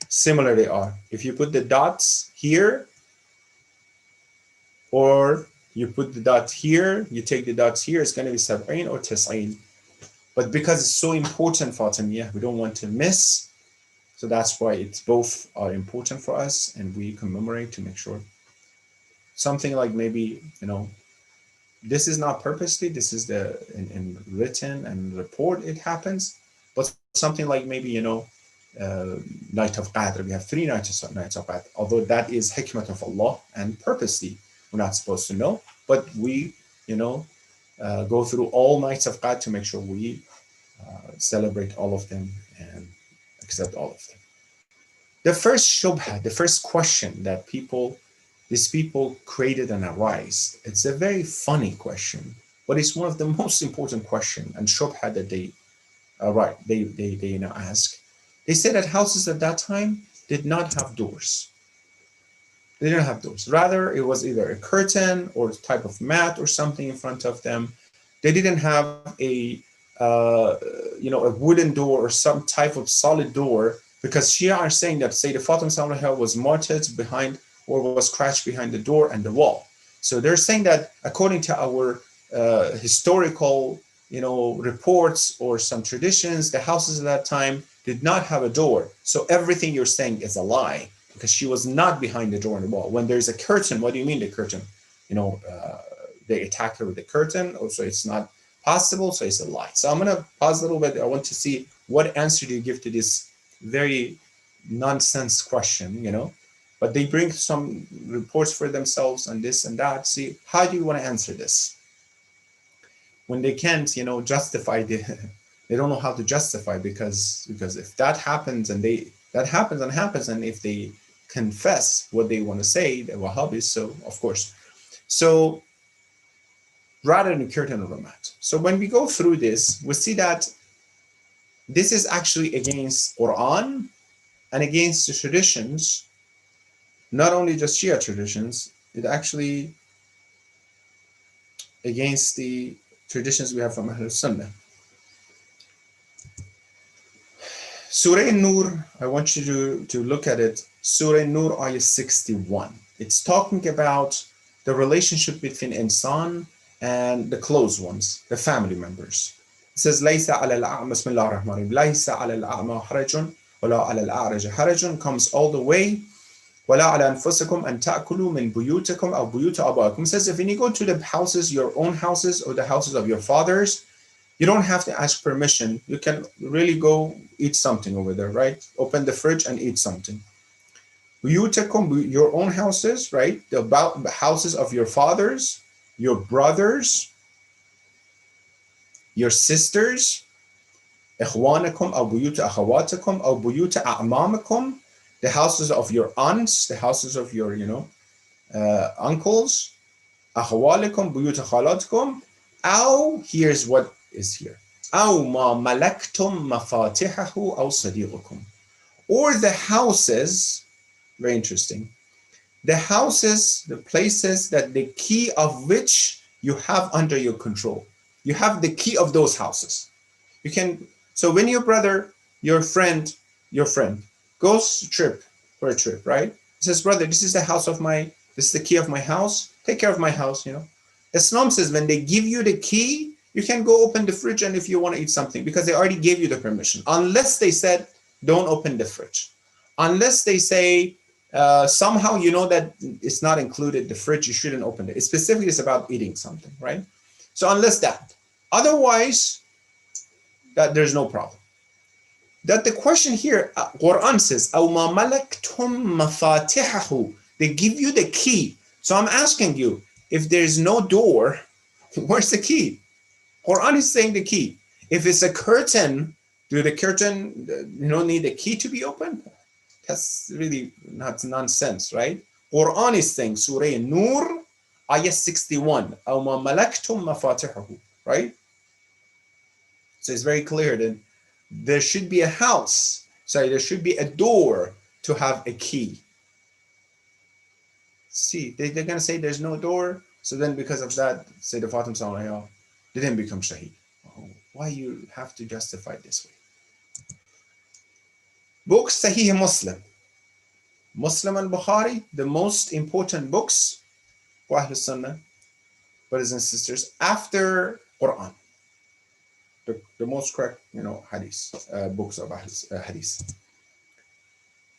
S7: similar they are. If you put the dots here, or you put the dot here, you take the dots here, it's going to be sab'in or tis'in. But because it's so important, Fatimiyya, we don't want to miss. So that's why it's both are important for us, and we commemorate to make sure. Something like maybe, this is not purposely, this is in written and report it happens, but something like maybe, night of Qadr, we have 3 nights of Qadr, although that is hikmat of Allah and purposely we're not supposed to know, but we, go through all nights of Qadr to make sure we celebrate all of them and accept all of them. The first shubha, the first question that these people created and arise, it's a very funny question, but it's one of the most important questions and shubha that they ask. They said that houses at that time did not have doors. They didn't have doors. Rather, it was either a curtain or a type of mat or something in front of them. They didn't have a a wooden door or some type of solid door, because Shia are saying that Sayyidah Fatima was martyred behind or was scratched behind the door and the wall. So they're saying that according to our historical, reports or some traditions, the houses at that time did not have a door. So everything you're saying is a lie, because she was not behind the door and the wall. When there's a curtain, what do you mean the curtain? They attack her with the curtain, so it's not possible, so it's a lie. So I'm going to pause a little bit. I want to see what answer do you give to this very nonsense question, but they bring some reports for themselves and this and that. See, how do you want to answer this? When they can't, justify they don't know how to justify, because if that happens and if they confess what they want to say, the Wahhabis, so of course. So rather than curtain or a mat. So when we go through this, we see that this is actually against Quran and against the traditions, not only just Shia traditions, it actually against the traditions we have from Ahlul Sunnah. Surah Nur, I want you to look at it. Surah Nur, ayah 61. It's talking about the relationship between insan and the close ones, the family members. It says, لَيْسَ عَلَى الْأَعْمَى بسم الله الرحمن الرحيم لَيْسَ عَلَى الْأَعْمَى حَرَجٌ وَلَا عَلَى الْأَعْرَجِ حَرَجٌ comes all the way. وَلَا عَلَى أَنفُسِكُمْ أَن تَأْكُلُوا مِنْ بُيُوتِكُمْ أَوْ بُيُوتِ أَبَائِكُم. It says, if when you go to the houses, your own houses or the houses of your fathers, you don't have to ask permission. You can really go eat something over there, right? Open the fridge and eat something. Buyutakum, your own houses, right? The houses of your fathers, your brothers, your sisters. إخوانكم أو بيوت أخواتكم أو بيوت أعمامكم, the houses of your aunts, the houses of your, uncles. أخوالكم بيوت خالاتكم. أو, here's what is here. أو ما ملكتم مفاتحه أو صديقكم. Or the houses, very interesting, the houses, the places that the key of which you have under your control. You have the key of those houses. You can, so when your brother, your friend goes for a trip, right? He says, brother, this is the key of my house. Take care of my house, Islam says when they give you the key, you can go open the fridge and if you want to eat something, because they already gave you the permission. Unless they said, don't open the fridge. Unless they say, somehow that it's not included, the fridge, you shouldn't open it. It specifically is about eating something, right? So unless that. Otherwise, that there's no problem. That the question here, Quran says, أَوْ مَا مَلَكْتُمْ مَفَاتِحَهُ. They give you the key. So I'm asking you, if there's no door, where's the key? Quran is saying the key. If it's a curtain, do the curtain, need a key to be open? That's really not nonsense, right? Quran is saying, Surah Nur, ayah 61, أَوْ مَا مَلَكْتُمْ مَفَاتِحَهُ, right? So it's very clear that there should be a house, there should be a door to have a key. See, they're going to say there's no door, so then because of that, say the Fatima didn't become Shaheed. Oh, why you have to justify it this way? Books, Sahih Muslim and Bukhari, the most important books for Ahlul Sunnah, brothers and sisters, after Quran. The most correct, hadith, books of hadith.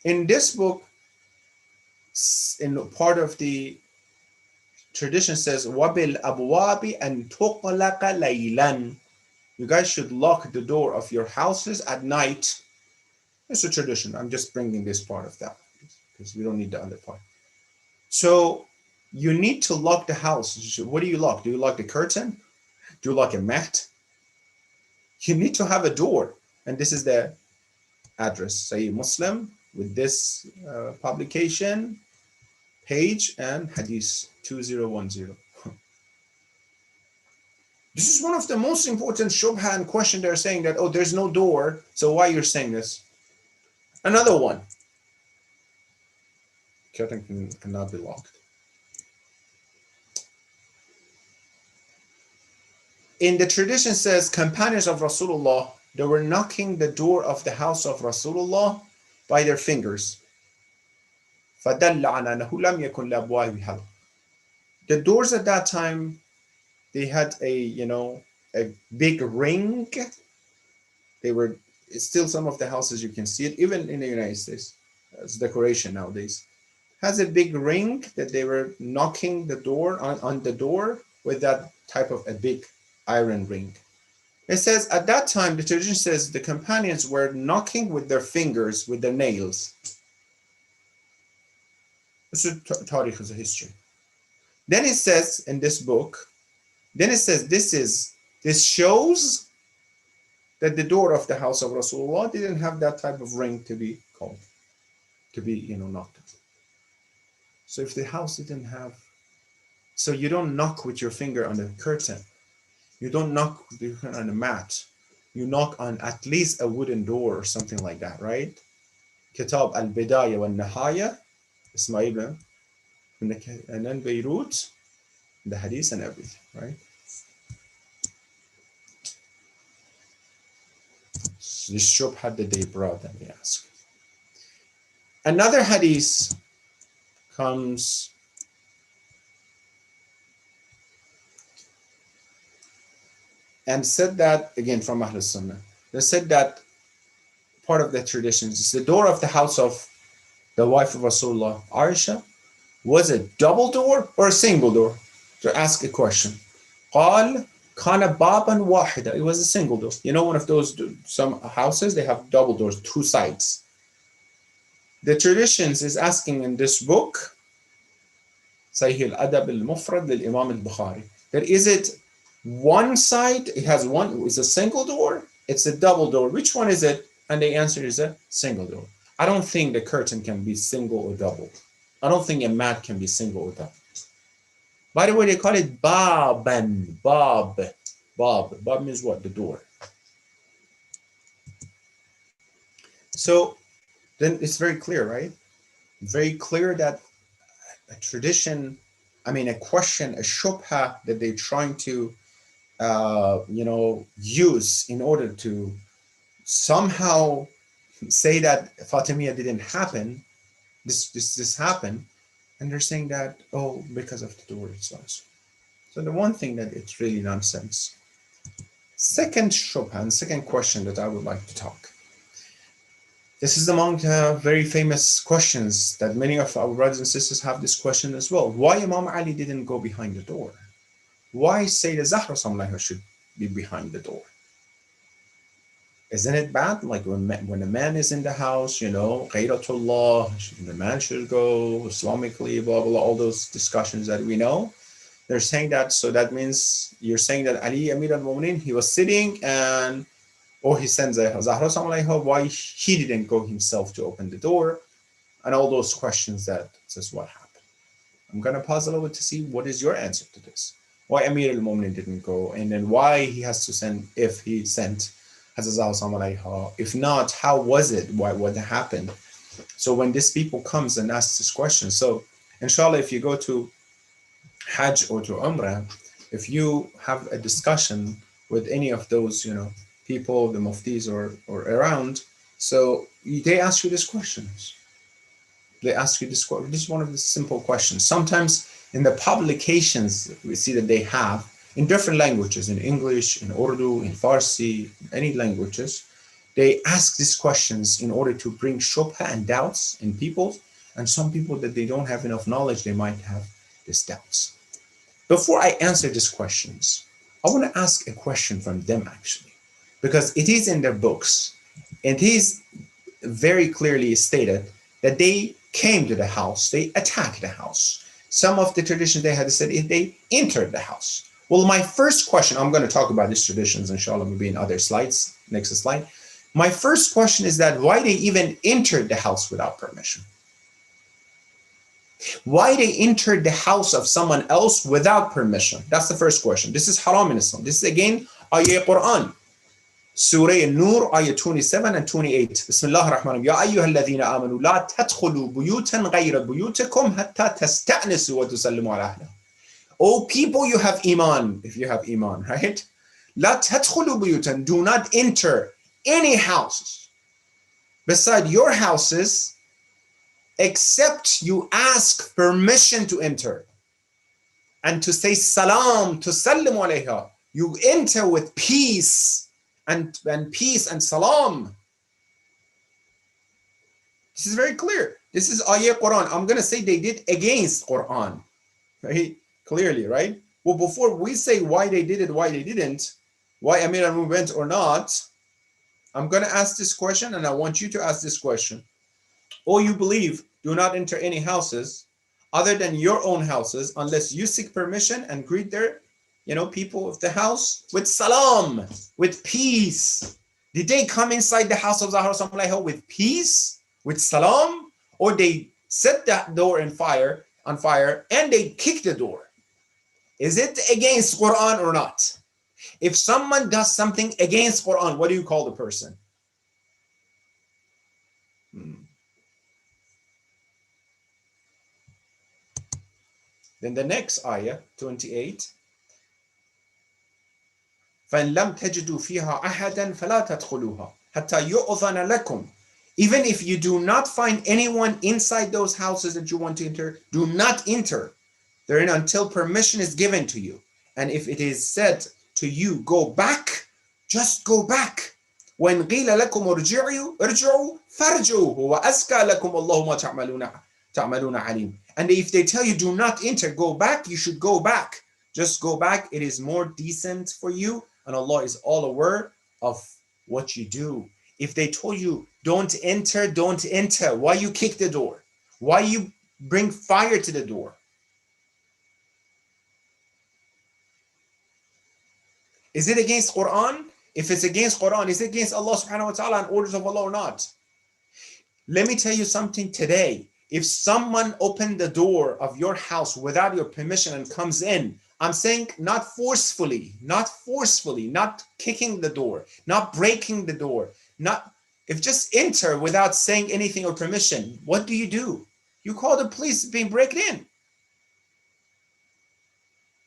S7: In this book, in part of the tradition says, "Wabil abwabi and tuqlaqa laylan." You guys should lock the door of your houses at night. It's a tradition. I'm just bringing this part of that because we don't need the other part. So you need to lock the house. What do you lock? Do you lock the curtain? Do you lock a mat? You need to have a door. And this is the address, Sahih Muslim, with this publication, page, and Hadith 2010. This is one of the most important shubha and question. They're saying that, there's no door, so why you're saying this? Another one. Curtain cannot be locked. in the tradition says companions of Rasulullah, they were knocking the door of the house of Rasulullah by their fingers. فَدَلَّ عَلَى أَنَّهُ لَمْ يَكُنْ لَأَبْوَابِهَا. The doors at that time, they had a big ring. They were still, some of the houses you can see it, even in the United States, as decoration nowadays, has a big ring that they were knocking the door on the door with that type of a big iron ring. It says at that time, the tradition says the companions were knocking with their fingers, with their nails. This is Tariq, is a history. Then it says in this book, this shows that the door of the house of Rasulullah didn't have that type of ring to be called, to be knocked. So if the house didn't have, so you don't knock with your finger on the curtain, you don't knock with your finger on the mat, you knock on at least a wooden door or something like that, right? Kitab al-Bidaya wa al-Nihaya, Ismail, and then Beirut, the hadith and everything, right? So this shubha that they brought, let me ask. Another hadith comes and said that, again from Ahl Sunnah, they said that part of the traditions is the door of the house of the wife of Rasulullah, Aisha, was a double door or a single door? To ask a question. قال كان بابا واحدا. It was a single door. You know, one of those, some houses, they have double doors, two sides. The traditions is asking in this book, Sahih al-Adab al-Mufrad lil-Imam al-Bukhari, that is it one side, it has one, it's a single door, it's a double door. Which one is it? And the answer is a single door. I don't think the curtain can be single or double. I don't think a mat can be single or double. By the way, they call it baban, bab. Bab means what? The door. So then it's very clear, right? Very clear that a tradition, a question, a shubha that they're trying to, use in order to somehow say that Fatimiyya didn't happen, this happened, and they're saying that, oh, because of the door itself. So the one thing that it's really nonsense. Second shubha, and second question that I would like to talk. This is among the very famous questions that many of our brothers and sisters have this question as well. Why Imam Ali didn't go behind the door? Why Sayyidah Zahra should be behind the door? Isn't it bad? Like when a man is in the house, Ghayratullah, the man should go Islamically, blah, blah, all those discussions that we know. They're saying that, so that means you're saying that Ali Amir al-Mu'minin, he was sitting and, he sends Zahra, why he didn't go himself to open the door, and all those questions that says what happened. I'm going to pause a little bit to see what is your answer to this. Why Amir al-Mu'minin didn't go, and then why he has to send, if he sent Hazrat, if not, how was it? What happened? So when these people comes and asks this question, so inshallah, if you go to Hajj or to Umrah, if you have a discussion with any of those, people, the muftis or around, so they ask you these questions. They ask you this question. This is one of the simple questions. Sometimes in the publications, we see that they have in different languages, in English, in Urdu, in Farsi, any languages, they ask these questions in order to bring shubha and doubts in people, and some people that they don't have enough knowledge, they might have these doubts. Before I answer these questions, I want to ask a question from them actually, because it is in their books. It is very clearly stated that they came to the house, they attacked the house. Some of the traditions they had said they entered the house. Well, my first question, I'm going to talk about these traditions, inshallah, maybe in other slides, next slide. My first question is that why they even entered the house without permission? Why they entered the house of someone else without permission? That's the first question. This is haram in Islam. This is again, ayah Quran. Surah An-Nur, ayah 27 and 28. Bismillah ar-Rahman ar-Rahim. Ya ayyuha alladhina amanu la tadkhulu buyutan ghayra buyutikum hatta tasta'nisu wa tusallimu ala ahliha. Oh people, you have iman, if you have iman, right? لا تدخلوا بيوتا, do not enter any houses beside your houses except you ask permission to enter and to say salam, to sallim alayha. You enter with peace and peace and salam. This is very clear. This is ayah Quran. I'm going to say they did against Quran, right? Clearly, right? Well, before we say why they did it, why they didn't, why Amir al-Mu'minin went or not, I'm going to ask this question, and I want you to ask this question. Or you believe, do not enter any houses other than your own houses unless you seek permission and greet their, people of the house with salam, with peace. Did they come inside the house of Zahra Samlayha with peace, with salam, or they set that door on fire, and they kicked the door? Is it against Quran or not? If someone does something against Quran, what do you call the person? Then the next ayah, 28. فَإِنْ لَمْ تَجِدُوا فِيهَا أَحَدًا فَلَا تَدْخُلُوهَا حَتَّى يُؤْذَنَ لَكُمْ. Even if you do not find anyone inside those houses that you want to enter, do not enter therein until permission is given to you. And if it is said to you, go back, just go back. وَإِنْ قِيلَ لَكُمْ ارْجِعُوا فَارْجِعُوا هُوَ أَزْكَى لَكُمْ اللَّهُ مَا تَعْمَلُونَ عَلِيمٌ. And if they tell you, do not enter, go back, you should go back. Just go back. It is more decent for you. And Allah is all aware of what you do. If they told you, don't enter, don't enter. Why you kick the door? Why you bring fire to the door? Is it against Quran? If it's against Quran, is it against Allah subhanahu wa ta'ala and orders of Allah or not? Let me tell you something today. If someone opened the door of your house without your permission and comes in, I'm saying not forcefully, not kicking the door, not breaking the door, if just enter without saying anything or permission, what do? You call the police being broken in.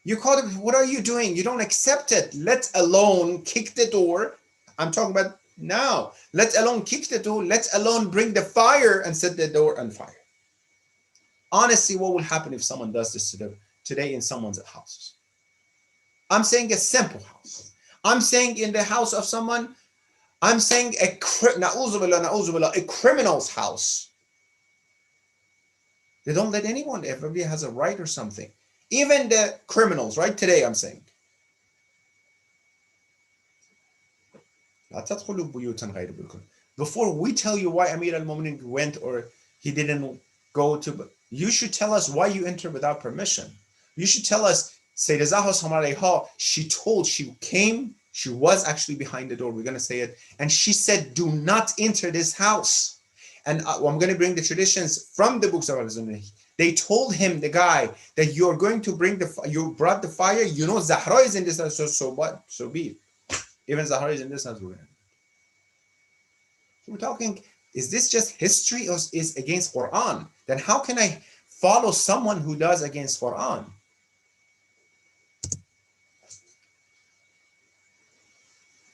S7: You call it, what are you doing? You don't accept it, let alone kick the door. I'm talking about now. Let alone kick the door, let alone bring the fire and set the door on fire. Honestly, what will happen if someone does this today in someone's house? I'm saying a simple house. I'm saying in the house of someone, I'm saying a criminal's house. They don't let anyone, everybody has a right or something. Even the criminals, right? Today I'm saying. Before we tell you why Amir al-Mu'minin went or he didn't go to, you should tell us why you entered without permission. You should tell us, Sayyidah Zahra, she came, she was actually behind the door, we're going to say it, and she said, do not enter this house. And I'm going to bring the traditions from the books of Al-Sunnah. They told him, the guy, that you're going to bring you brought the fire, Zahra is in this house, so what? So be it. Even Zahra is in this house. We're talking, is this just history or is against Quran? Then how can I follow someone who does against Quran?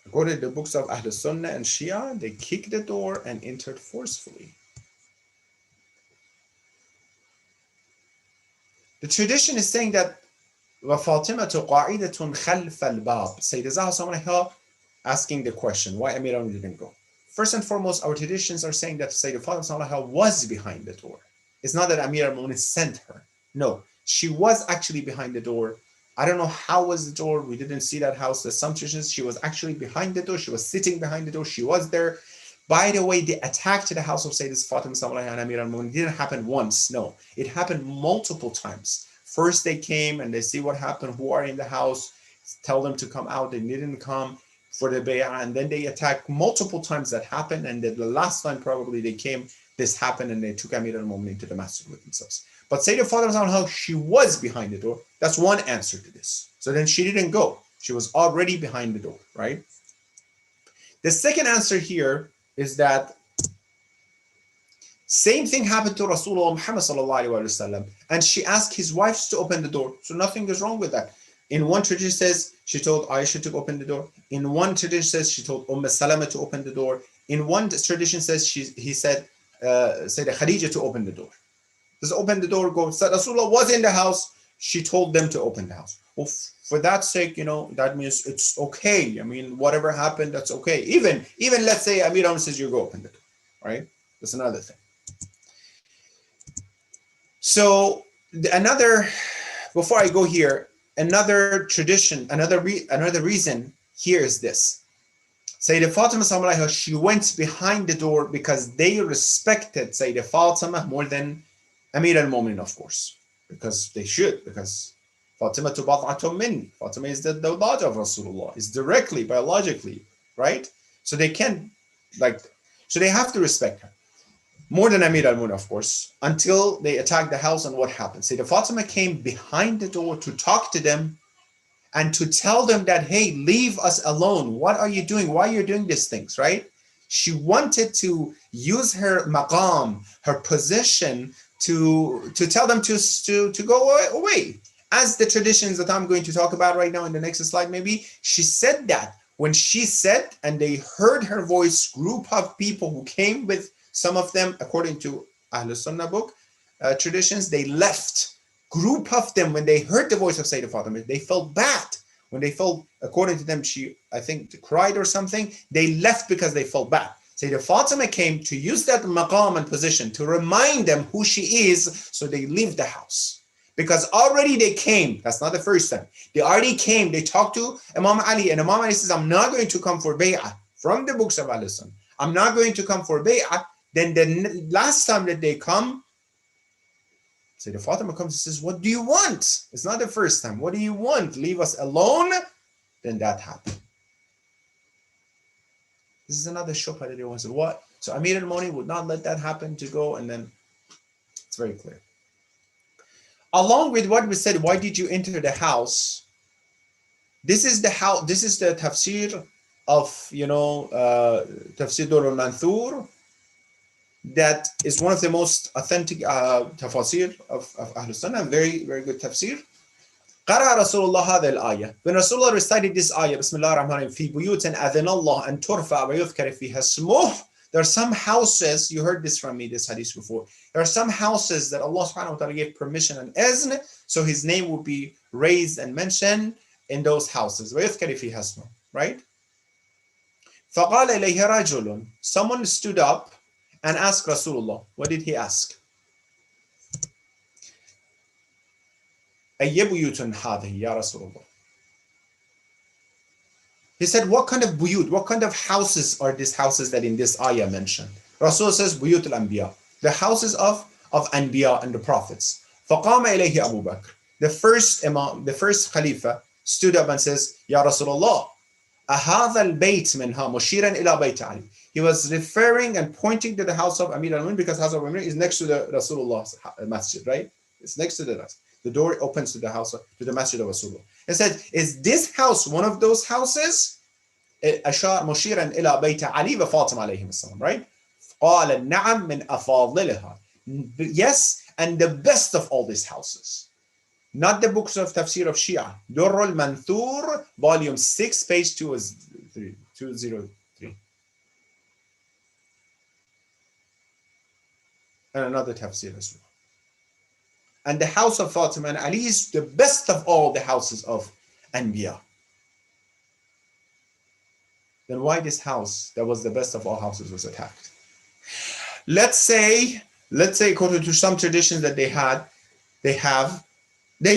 S7: According to the books of Ahl Sunnah and Shia, they kicked the door and entered forcefully. The tradition is saying that وَفَاطِمَةُ قَاعِدَةٌ خَلْفَ الْبَابِ. Sayyidah Zahra asking the question, why Amir al-Mu'minin didn't go? First and foremost, our traditions are saying that Sayyidah Fatima was behind the door. It's not that Amir al-Mu'minin sent her. No, she was actually behind the door. I don't know how was the door. We didn't see that house. There's some traditions. She was actually behind the door. She was sitting behind the door. She was there. By the way, the attack to the house of Sayyidah Fatima and Amir al-Mu'minin didn't happen once. No, it happened multiple times. First they came and they see what happened, who are in the house, tell them to come out. They didn't come for the bay'ah, and then they attacked multiple times. That happened, and then the last time probably they came, this happened, and they took Amir al-Mu'minin to the masjid with themselves. But Sayyidah Fatima, she was behind the door. That's one answer to this. So then she didn't go. She was already behind the door, right? The second answer here is that same thing happened to Rasulullah Muhammad sallallahu alaihi wasallam, and she asked his wives to open the door. So nothing is wrong with that. In one tradition says she told Aisha to open the door. In one tradition says she told Salama to open the door. In one tradition says he said Sayyidah Khadija to open the door. Just open the door, go. So Rasulullah was in the house. She told them to open the house. Well, for that sake, that means it's okay. I mean, whatever happened, that's okay. Even let's say Amir says you go open the door, right? That's another thing. So before I go here, another tradition, another reason here is this. Sayyidah Fatima, she went behind the door because they respected Sayyidah Fatima more than Amir al-Mu'minin, of course, because they should, because Fatima to bad'atun minni. Fatima is the daughter of Rasulullah, is directly, biologically, right? So they can, so they have to respect her. More than Amir al-Mu'minin, of course, until they attacked the house. And what happened? Sayyidah Fatima came behind the door to talk to them and to tell them that, hey, leave us alone. What are you doing? Why are you doing these things, right? She wanted to use her maqam, her position, to tell them to go away. As the traditions that I'm going to talk about right now in the next slide, maybe, she said that. When she said, and they heard her voice, group of people who came with, some of them, according to Ahl Sunnah book traditions, they left. Group of them, when they heard the voice of Sayyidah Fatima, they felt bad. When they felt, according to them, she, I think, cried or something, they left because they felt bad. Sayyidah Fatima came to use that maqam and position to remind them who she is, so they leave the house. Because already they came, that's not the first time. They already came, they talked to Imam Ali, and Imam Ali says, I'm not going to come for bay'ah, from the books of Al-Sunnah. I'm not going to come for bay'ah. Then the last time that they come, Sayyidah Fatima comes and says, what do you want? It's not the first time. What do you want? Leave us alone? Then that happened. This is another shubha that they want to say, what? So Amir al-Mu'minin would not let that happen to go, and then it's very clear. Along with what we said, why did you enter the house? This is the house. This is the tafsir of, Tafsir Dur al-Manthur. That is one of the most authentic tafsir of Ahlul Sunnah, very, very good tafsir. قرأ رسول الله هذه الآية. When Rasulullah recited this ayah, بسم الله الرحمن الرحيم, في بيوت أذن الله أن ترفع ويذكر فيها اسمه. There are some houses, you heard this from me, this hadith before. There are some houses that Allah subhanahu wa ta'ala gave permission and izn, so his name will be raised and mentioned in those houses. ويذكر فيها اسمه, right? فقال إليه رجل. Someone stood up and asked Rasulullah. What did he ask? أي بيوت هذه يا رسول الله. He said, what kind of buyut, what kind of houses are these houses that in this ayah mentioned? Rasul says, buyut al-anbiya, the houses of anbiya and the prophets. فقام إليه أبو بكر. The first imam, the first khalifa stood up and says, Ya Rasulullah, أهذا البيت منها مشيرا إلى بيت علي. He was referring and pointing to the house of Amir al-Mu'minin, because house of Amir is next to the Rasulullah's masjid, right? It's next to the masjid. The door opens to the house, to the masjid of Rasulullah. He said, is this house one of those houses? أشار مشيرا إلى بيت علي وفاطمة عليهم السلام, right? قال نعم من أفاضلها. Yes, and the best of all these houses. Not the books of tafsir of Shia. Durr al-Manthur, volume 6, page 203. And another tafsir as well. And the house of Fatima and Ali is the best of all the houses of Anbiya. Then why this house that was the best of all houses was attacked? Let's say according to some traditions that they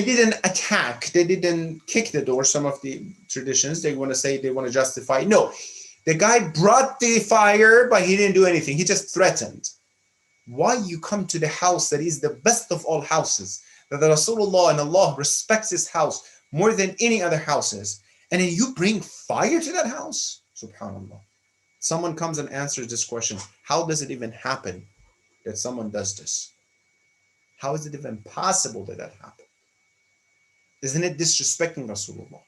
S7: didn't attack, they didn't kick the door. Some of the traditions, they want to say, they want to justify. No, the guy brought the fire, but he didn't do anything. He just threatened. Why you come to the house that is the best of all houses, that the Rasulullah and Allah respects this house more than any other houses, and then you bring fire to that house? Subhanallah. Someone comes and answers this question. How does it even happen that someone does this? How is it even possible that that happened? Isn't it disrespecting Rasulullah?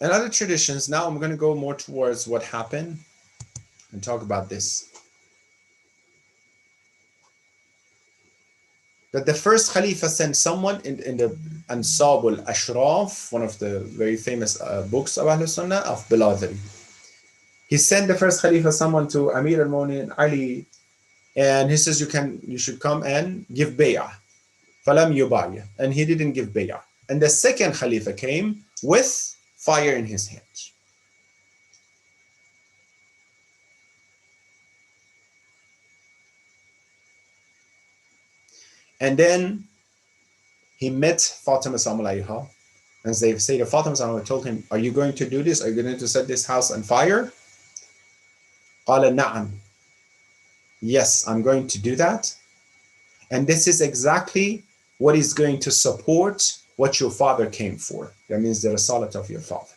S7: And other traditions, now I'm going to go more towards what happened and talk about this. that the first Khalifa sent someone in the Ansab al-Ashraf, one of the very famous books of Ahlul Sunnah, of Biladri. He sent the first Khalifa someone to Amir al-Mu'minin Ali, and he says, you should come and give bay'ah. Falam yubaya, and he didn't give bay'ah. And the second Khalifa came with fire in his hands. And then he met Fatima Samulayha, and they say that Fatima Samulayha told him, are you going to do this? Are you going to set this house on fire? Qala na'am. Yes, I'm going to do that. And this is exactly what is going to support what your father came for. That means the risalat of your father.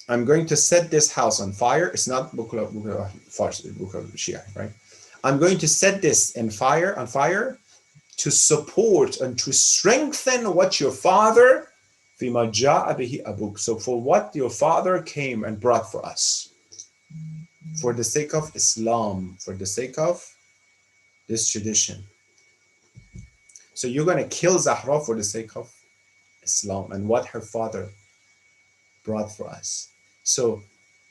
S7: I'm going to set this house on fire. It's not book of Shia, right? I'm going to set this on fire to support and to strengthen what your father, فِيمَا جَاءَ بِهِ أَبُوكَ. So for what your father came and brought for us, for the sake of Islam, for the sake of this tradition. So you're going to kill Zahra for the sake of Islam and what her father brought for us. So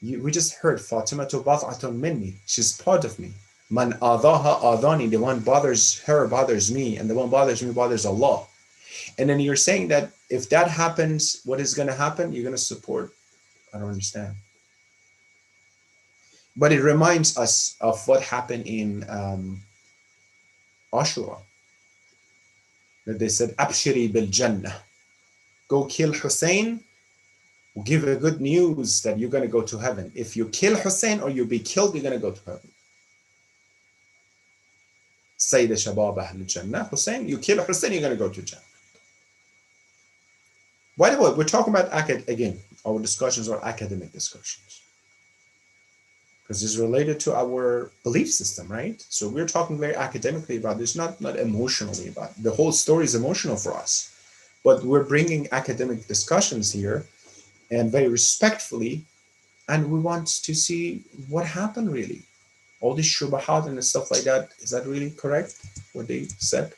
S7: we just heard Fatima to bad'atun minni. She's part of me. Man adaha adani. The one bothers her bothers me, and the one bothers me bothers Allah. And then you're saying that if that happens, what is going to happen? You're going to support. I don't understand. But it reminds us of what happened in Ashura. That they said, Abshiri bil Jannah. Go kill Hussein. Give a good news that you're going to go to heaven. If you kill Hussein or you be killed, you're going to go to heaven. Sayyid Shabab Ahl Jannah. Hussein, you kill Hussein, you're going to go to Jannah. By the way, we're talking about, again, our discussions are academic discussions. Because it's related to our belief system, right? So we're talking very academically about this, not emotionally about it. The whole story is emotional for us. But we're bringing academic discussions here, and very respectfully, and we want to see what happened really. All these shubahat and stuff like that, is that really correct, what they said?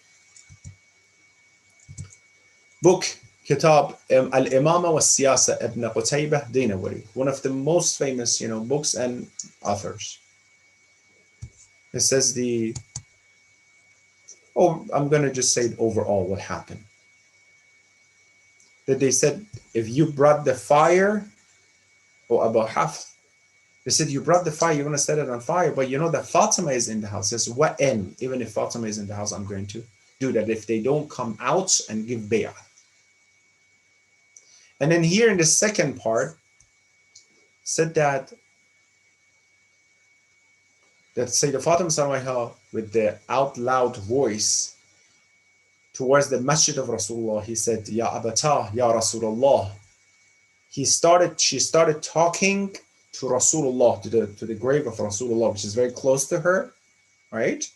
S7: Book, Kitab Al-Imama wa Siyasa Ibn Qutaybah Dinawari, one of the most famous, books and authors. It says I'm going to just say overall what happened. That they said, if you brought the fire, or Abu Hafs, they said, you brought the fire, you're going to set it on fire, but you know that Fatima is in the house. Says, what end? Even if Fatima is in the house, I'm going to do that if they don't come out and give bay'ah. And then here in the second part, said that Sayyidah Fatima Sallallahu with the out loud voice towards the masjid of Rasulullah, he said, Ya Abata, Ya Rasulullah. She started talking to Rasulullah, to the grave of Rasulullah, which is very close to her, right?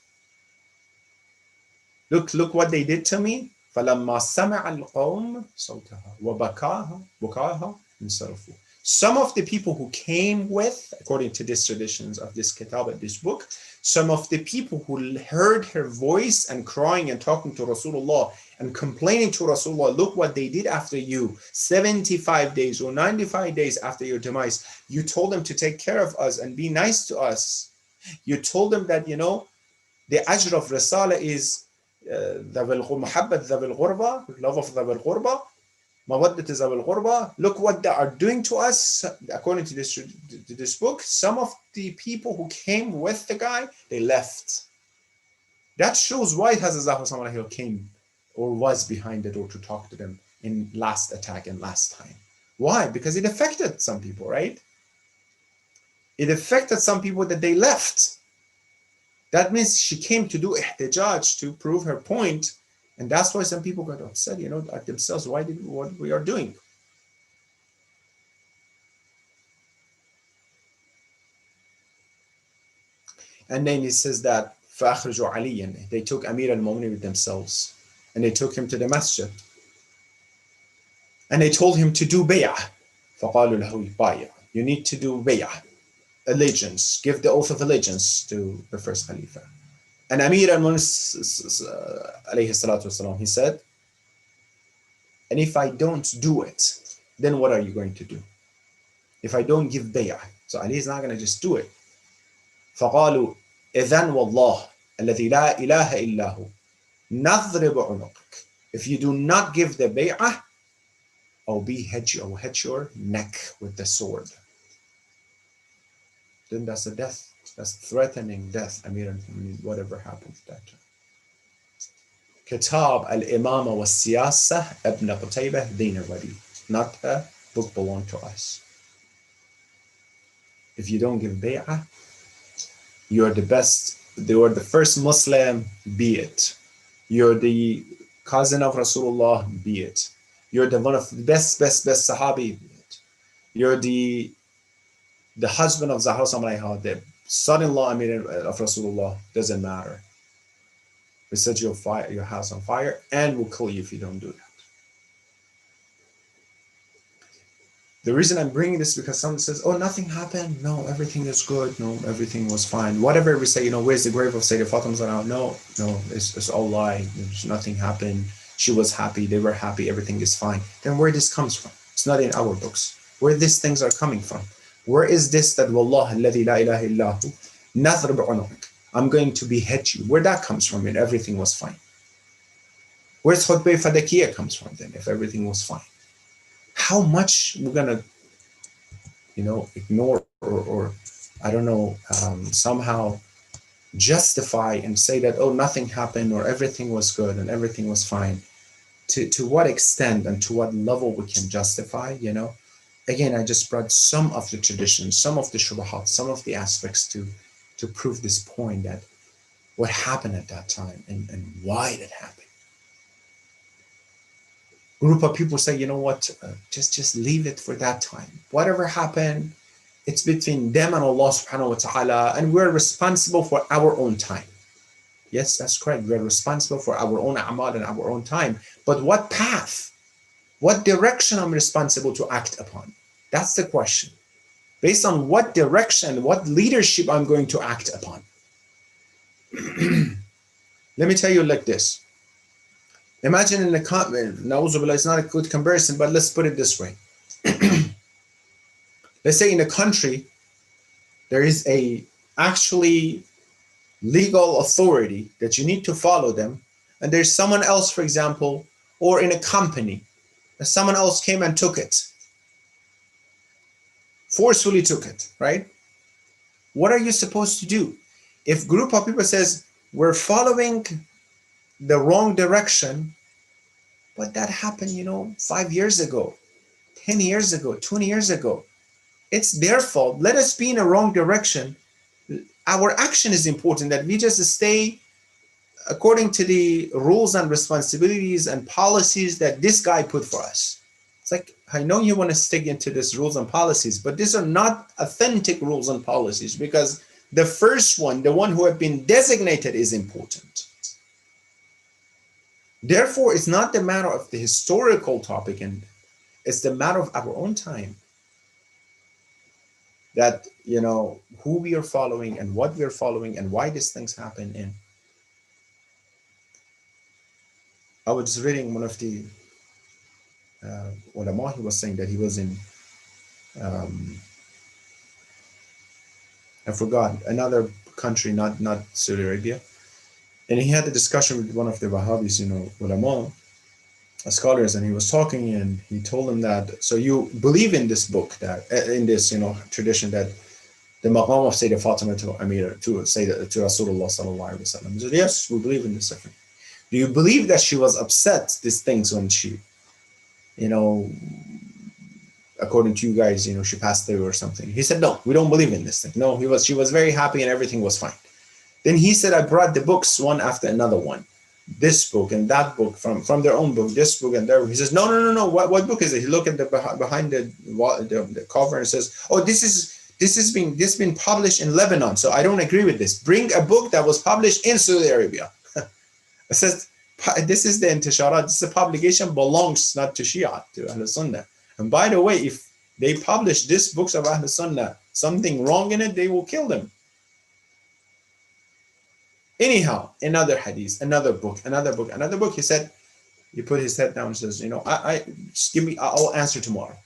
S7: Look what they did to me. فَلَمَّا سَمَعَ الْقَوْمَ صَوْتَهَا وَبَكَاهَا انصَرَفُوا. Some of the people who came with, according to these traditions of this kitab, this book, some of the people who heard her voice and crying and talking to Rasulullah and complaining to Rasulullah, look what they did after you, 75 days or 95 days after your demise. You told them to take care of us and be nice to us. You told them that, the ajr of Risala is muhabbat dhabil ghurba, love of dhabil ghurba, mawaddat dhabil ghurba. Look what they are doing to us. According to this book, some of the people who came with the guy, they left. That shows why Hazrat Zahra came or was behind the door to talk to them in last attack and last time. Why? Because it affected some people, right? It affected some people that they left. That means she came to do ihtijaj, to prove her point. And that's why some people got upset, at themselves. Why did what we are doing? And then he says that فَأَخْرَجُوا عَلِيًّا. They took Amir al-Mu'minin with themselves. And they took him to the masjid. And they told him to do bay'ah. فَقَالُوا لَهُ bay'ah. You need to do bay'ah. Allegiance. Give the oath of allegiance to the first Khalifa. And Amir alayhi salatu wasalam, he said, and if I don't do it, then what are you going to do? If I don't give bay'ah. So Ali is not going to just do it. فقالوا إذن والله الذي لا إله إلا هو نضرب عنقك. If you do not give the bay'ah, I'll hit your neck with the sword. Then that's a death. That's threatening death. Amir al-Mu'minin, whatever happens that time. Kitab al-Imama wa Siyasa ibn Qutaybah Din al-Wadi. Not a book belong to us. If you don't give bay'ah, you're the best, you're the first Muslim, be it. You're the cousin of Rasulullah, be it. You're the one of the best Sahabi, be it. You're the husband of Zahra Samayha, the son-in-law of Rasulullah, doesn't matter. We set your house on fire and we'll kill you if you don't do that. The reason I'm bringing this is because someone says, oh, nothing happened. No, everything is good. No, everything was fine. Whatever we say, where's the grave of Sayyidah Fatima? No, it's all lie. There's nothing happened. She was happy. They were happy. Everything is fine. Then where this comes from? It's not in our books. Where these things are coming from? Where is this that Wallah alladhi la ilaha illahu nadhr bi'unuq? I'm going to behead you. Where that comes from? And everything was fine. Where's Khutbah Fadakiyah comes from then? If everything was fine. How much we're gonna, ignore or I don't know, somehow justify and say that, oh, nothing happened or everything was good and everything was fine. To what extent and to what level we can justify, Again, I just brought some of the traditions, some of the shubahat, some of the aspects to prove this point that what happened at that time and why it happened. Group of people say, just leave it for that time. Whatever happened, it's between them and Allah subhanahu wa ta'ala, and we're responsible for our own time. Yes, that's correct. We're responsible for our own a'mal and our own time. But what path, what direction I'm responsible to act upon? That's the question. Based on what direction, what leadership I'm going to act upon. Let me tell you like this. Imagine in the Na'uzubillah, it's not a good comparison, but let's put it this way. Let's say in a country, there is a actually legal authority that you need to follow them. And there's someone else, for example, or in a company, and someone else came and took it. Forcefully took it, right? What are you supposed to do? If a group of people says, we're following the wrong direction, but that happened, 5 years ago, 10 years ago, 20 years ago. It's their fault. Let us be in a wrong direction. Our action is important, that we just stay according to the rules and responsibilities and policies that this guy put for us. It's like, I know you want to stick into these rules and policies, but these are not authentic rules and policies, because the first one, the one who have been designated, is important. Therefore, it's not the matter of the historical topic, and it's the matter of our own time. That, who we are following and what we are following and why these things happen. And I was reading one of the ulama, he was saying that he was in, I forgot, another country, not Saudi Arabia. And he had a discussion with one of the Wahhabis, ulama, scholars, and he was talking, and he told them that, so you believe in this book, that in this, tradition, that the maqam of Sayyidah Fatima to Amir, to Rasulullah sallallahu alaihi wasallam. He said, yes, we believe in this. Do you believe that she was upset these things when she, according to you guys, she passed through or something? He said, no, we don't believe in this thing. No, she was very happy and everything was fine. Then he said, I brought the books one after another one. This book and that book from their own book, this book and their book. He says, no. What book is it? He looked at behind the cover and says, oh, this has been published in Lebanon. So I don't agree with this. Bring a book that was published in Saudi Arabia. It says, this is the intisharat. This publication belongs not to Shia, to Ahl Sunnah. And by the way, if they publish these books of Ahl Sunnah, something wrong in it, they will kill them. Anyhow, another hadith, another book, another book, another book. He said, he put his head down and says, I just give me, I'll answer tomorrow.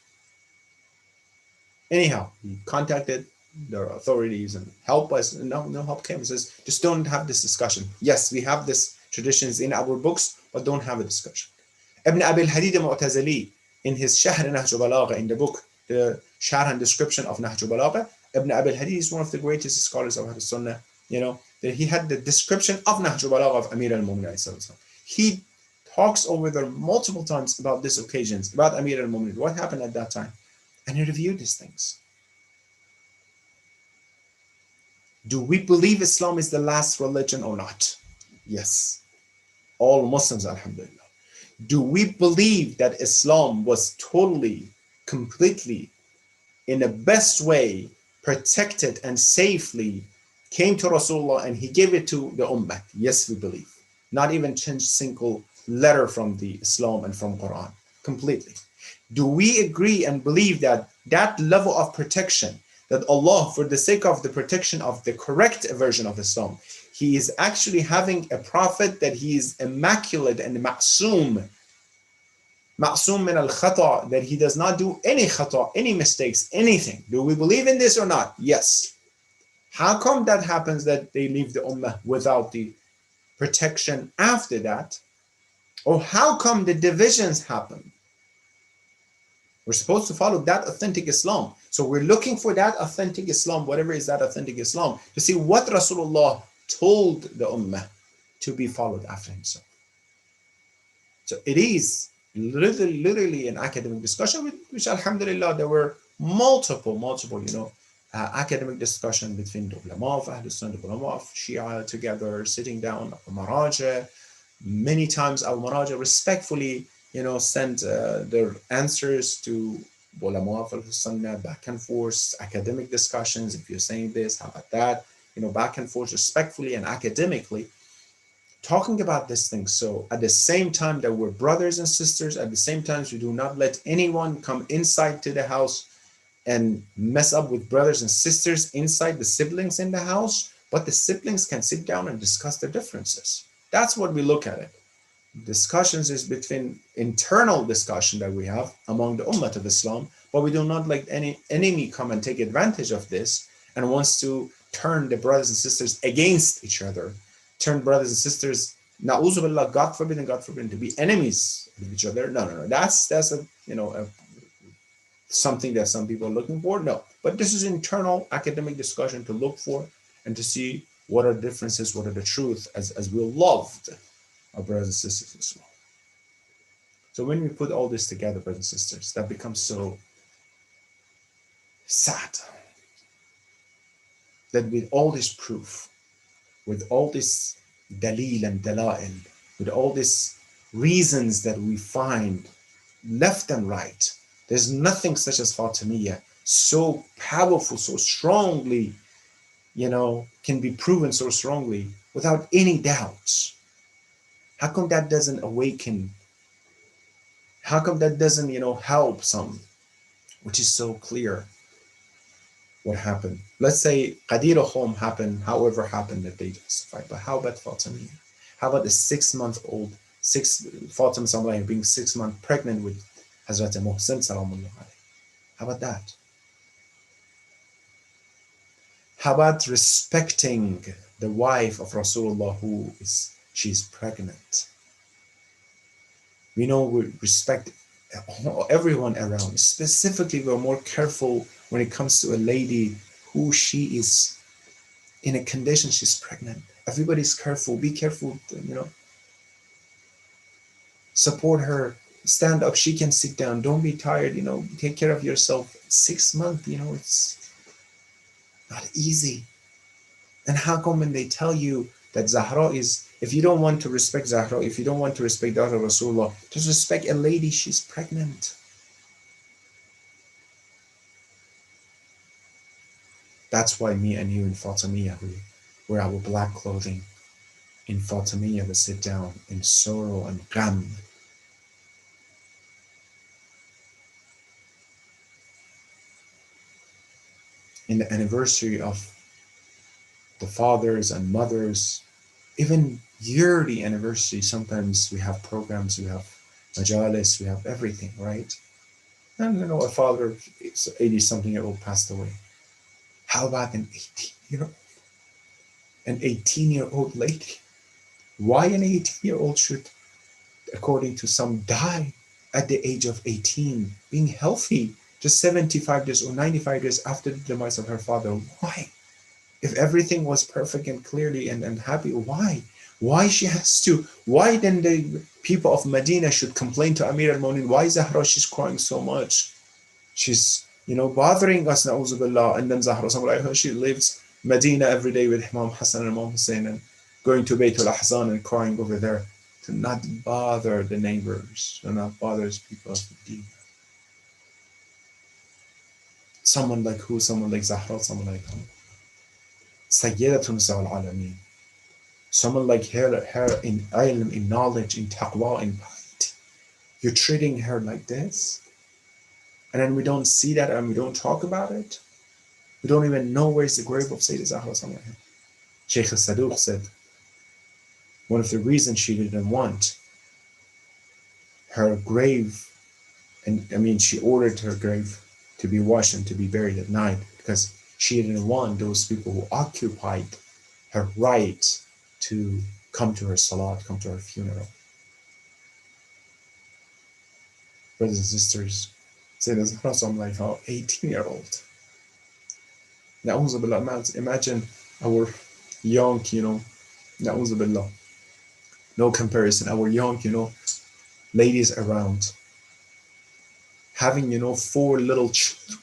S7: Anyhow, he contacted the authorities and help us. No help came. He says, just don't have this discussion. Yes, we have this traditions in our books, but don't have a discussion. Ibn Abi al-Hadid al-Mu'tazili, in his Shahr Nahj Balagha, in the book, the Sharh and description of Nahj Balagha, Ibn Abi al-Hadid is one of the greatest scholars of Sunnah. That he had the description of Nahj Balagha of Amir al-Mu'minin. He talks over there multiple times about these occasions, about Amir al-Mu'minin, what happened at that time. And he reviewed these things. Do we believe Islam is the last religion or not? Yes. All Muslims, alhamdulillah. Do we believe that Islam was totally, completely, in the best way, protected and safely came to Rasulullah and he gave it to the Ummah? Yes, we believe. Not even changed single letter from the Islam and from Quran. Completely. Do we agree and believe that that level of protection, that Allah, for the sake of the protection of the correct version of Islam, He is actually having a prophet that he is immaculate and ma'soom min al-khata, that he does not do any khata, any mistakes, anything. Do we believe in this or not? Yes. How come that happens, that they leave the ummah without the protection after that? Or how come the divisions happen? We're supposed to follow that authentic Islam. So we're looking for that authentic Islam, whatever is that authentic Islam, to see what Rasulullah told the ummah to be followed after himself. So it is literally an academic discussion, which alhamdulillah, there were multiple, academic discussion between the ulama of Ahlul Sunnah, the ulama of Shia together, sitting down, Maraja. Many times our Maraja respectfully, sent their answers to ulama of Ahlul Sunnah, back and forth, academic discussions. If you're saying this, how about that? Back and forth respectfully and academically, talking about this thing. So at the same time that we're brothers and sisters, at the same time we do not let anyone come inside to the house and mess up with brothers and sisters inside, the siblings in the house, but the siblings can sit down and discuss their differences. That's what we look at it. Discussions is between internal discussion that we have among the Ummah of Islam, but we do not let any enemy come and take advantage of this and wants to turn the brothers and sisters against each other, turn brothers and sisters, na'uzu billah, God forbid, to be enemies of each other. No. That's something that some people are looking for. No, but this is internal academic discussion to look for and to see what are the differences, what are the truth, as we loved our brothers and sisters as well. So when we put all this together, brothers and sisters, that becomes so sad that with all this proof, with all this dalil and dalail, with all these reasons that we find left and right, there's nothing such as Fatimiyya so powerful, so strongly, can be proven so strongly without any doubts. How come that doesn't awaken? How come that doesn't, help some, which is so clear what happened? Let's say Qadir Khom happened, however happened that they justified, but how about Fatimiyya? How about the 6-month-old, Fatima Salamullah being 6 months pregnant with Hazrat Muhsin Salamullah? How about that? How about respecting the wife of Rasulullah she's pregnant? We respect everyone around. Specifically, we're more careful when it comes to a lady who she is in a condition she's pregnant. Everybody's careful. Be careful, support her. Stand up. She can sit down. Don't be tired. Take care of yourself. 6 months, it's not easy. And how come when they tell you that Zahra is, if you don't want to respect Zahra, if you don't want to respect daughter Rasulullah, just respect a lady, she's pregnant. That's why me and you in Fatimiyya, we wear our black clothing. In Fatimiyya, we sit down in sorrow and gham. In the anniversary of the fathers and mothers even yearly anniversary, sometimes we have programs, we have majalis, we have everything, right? And a father, 80 something year old passed away. How about an 18-year-old lady? Why an 18-year-old should, according to some, die at the age of 18, being healthy, just 75 days or 95 days after the demise of her father? Why? If everything was perfect and clearly and happy, why? Why she has to? Why then the people of Medina should complain to Amir al-Mu'minin? Why Zahra, she's crying so much? She's, bothering us, na'uzu billah. And then Zahra, she lives Medina every day with Imam Hassan and Imam Hussein and going to Bayt al-Ahzan and crying over there to not bother the neighbors, to not bother people of Medina. Someone like who? Someone like Zahra, someone like Sayyidatun Nisa al-Alameen. Someone like her in ilm, in knowledge, in taqwa, in piety. You're treating her like this? And then we don't see that and we don't talk about it? We don't even know where's the grave of Sayyidah Zahra. Sheikh al-Saduq said, one of the reasons she didn't want her grave, and she ordered her grave to be washed and to be buried at night because she didn't want those people who occupied her right to come to her salat, come to her funeral. Brothers and sisters, Sayyidah Zahra, like, 18-year-old. Na'uzu billah, imagine our young, na'uzu billah, no comparison, our young, ladies around, having, 4 little children.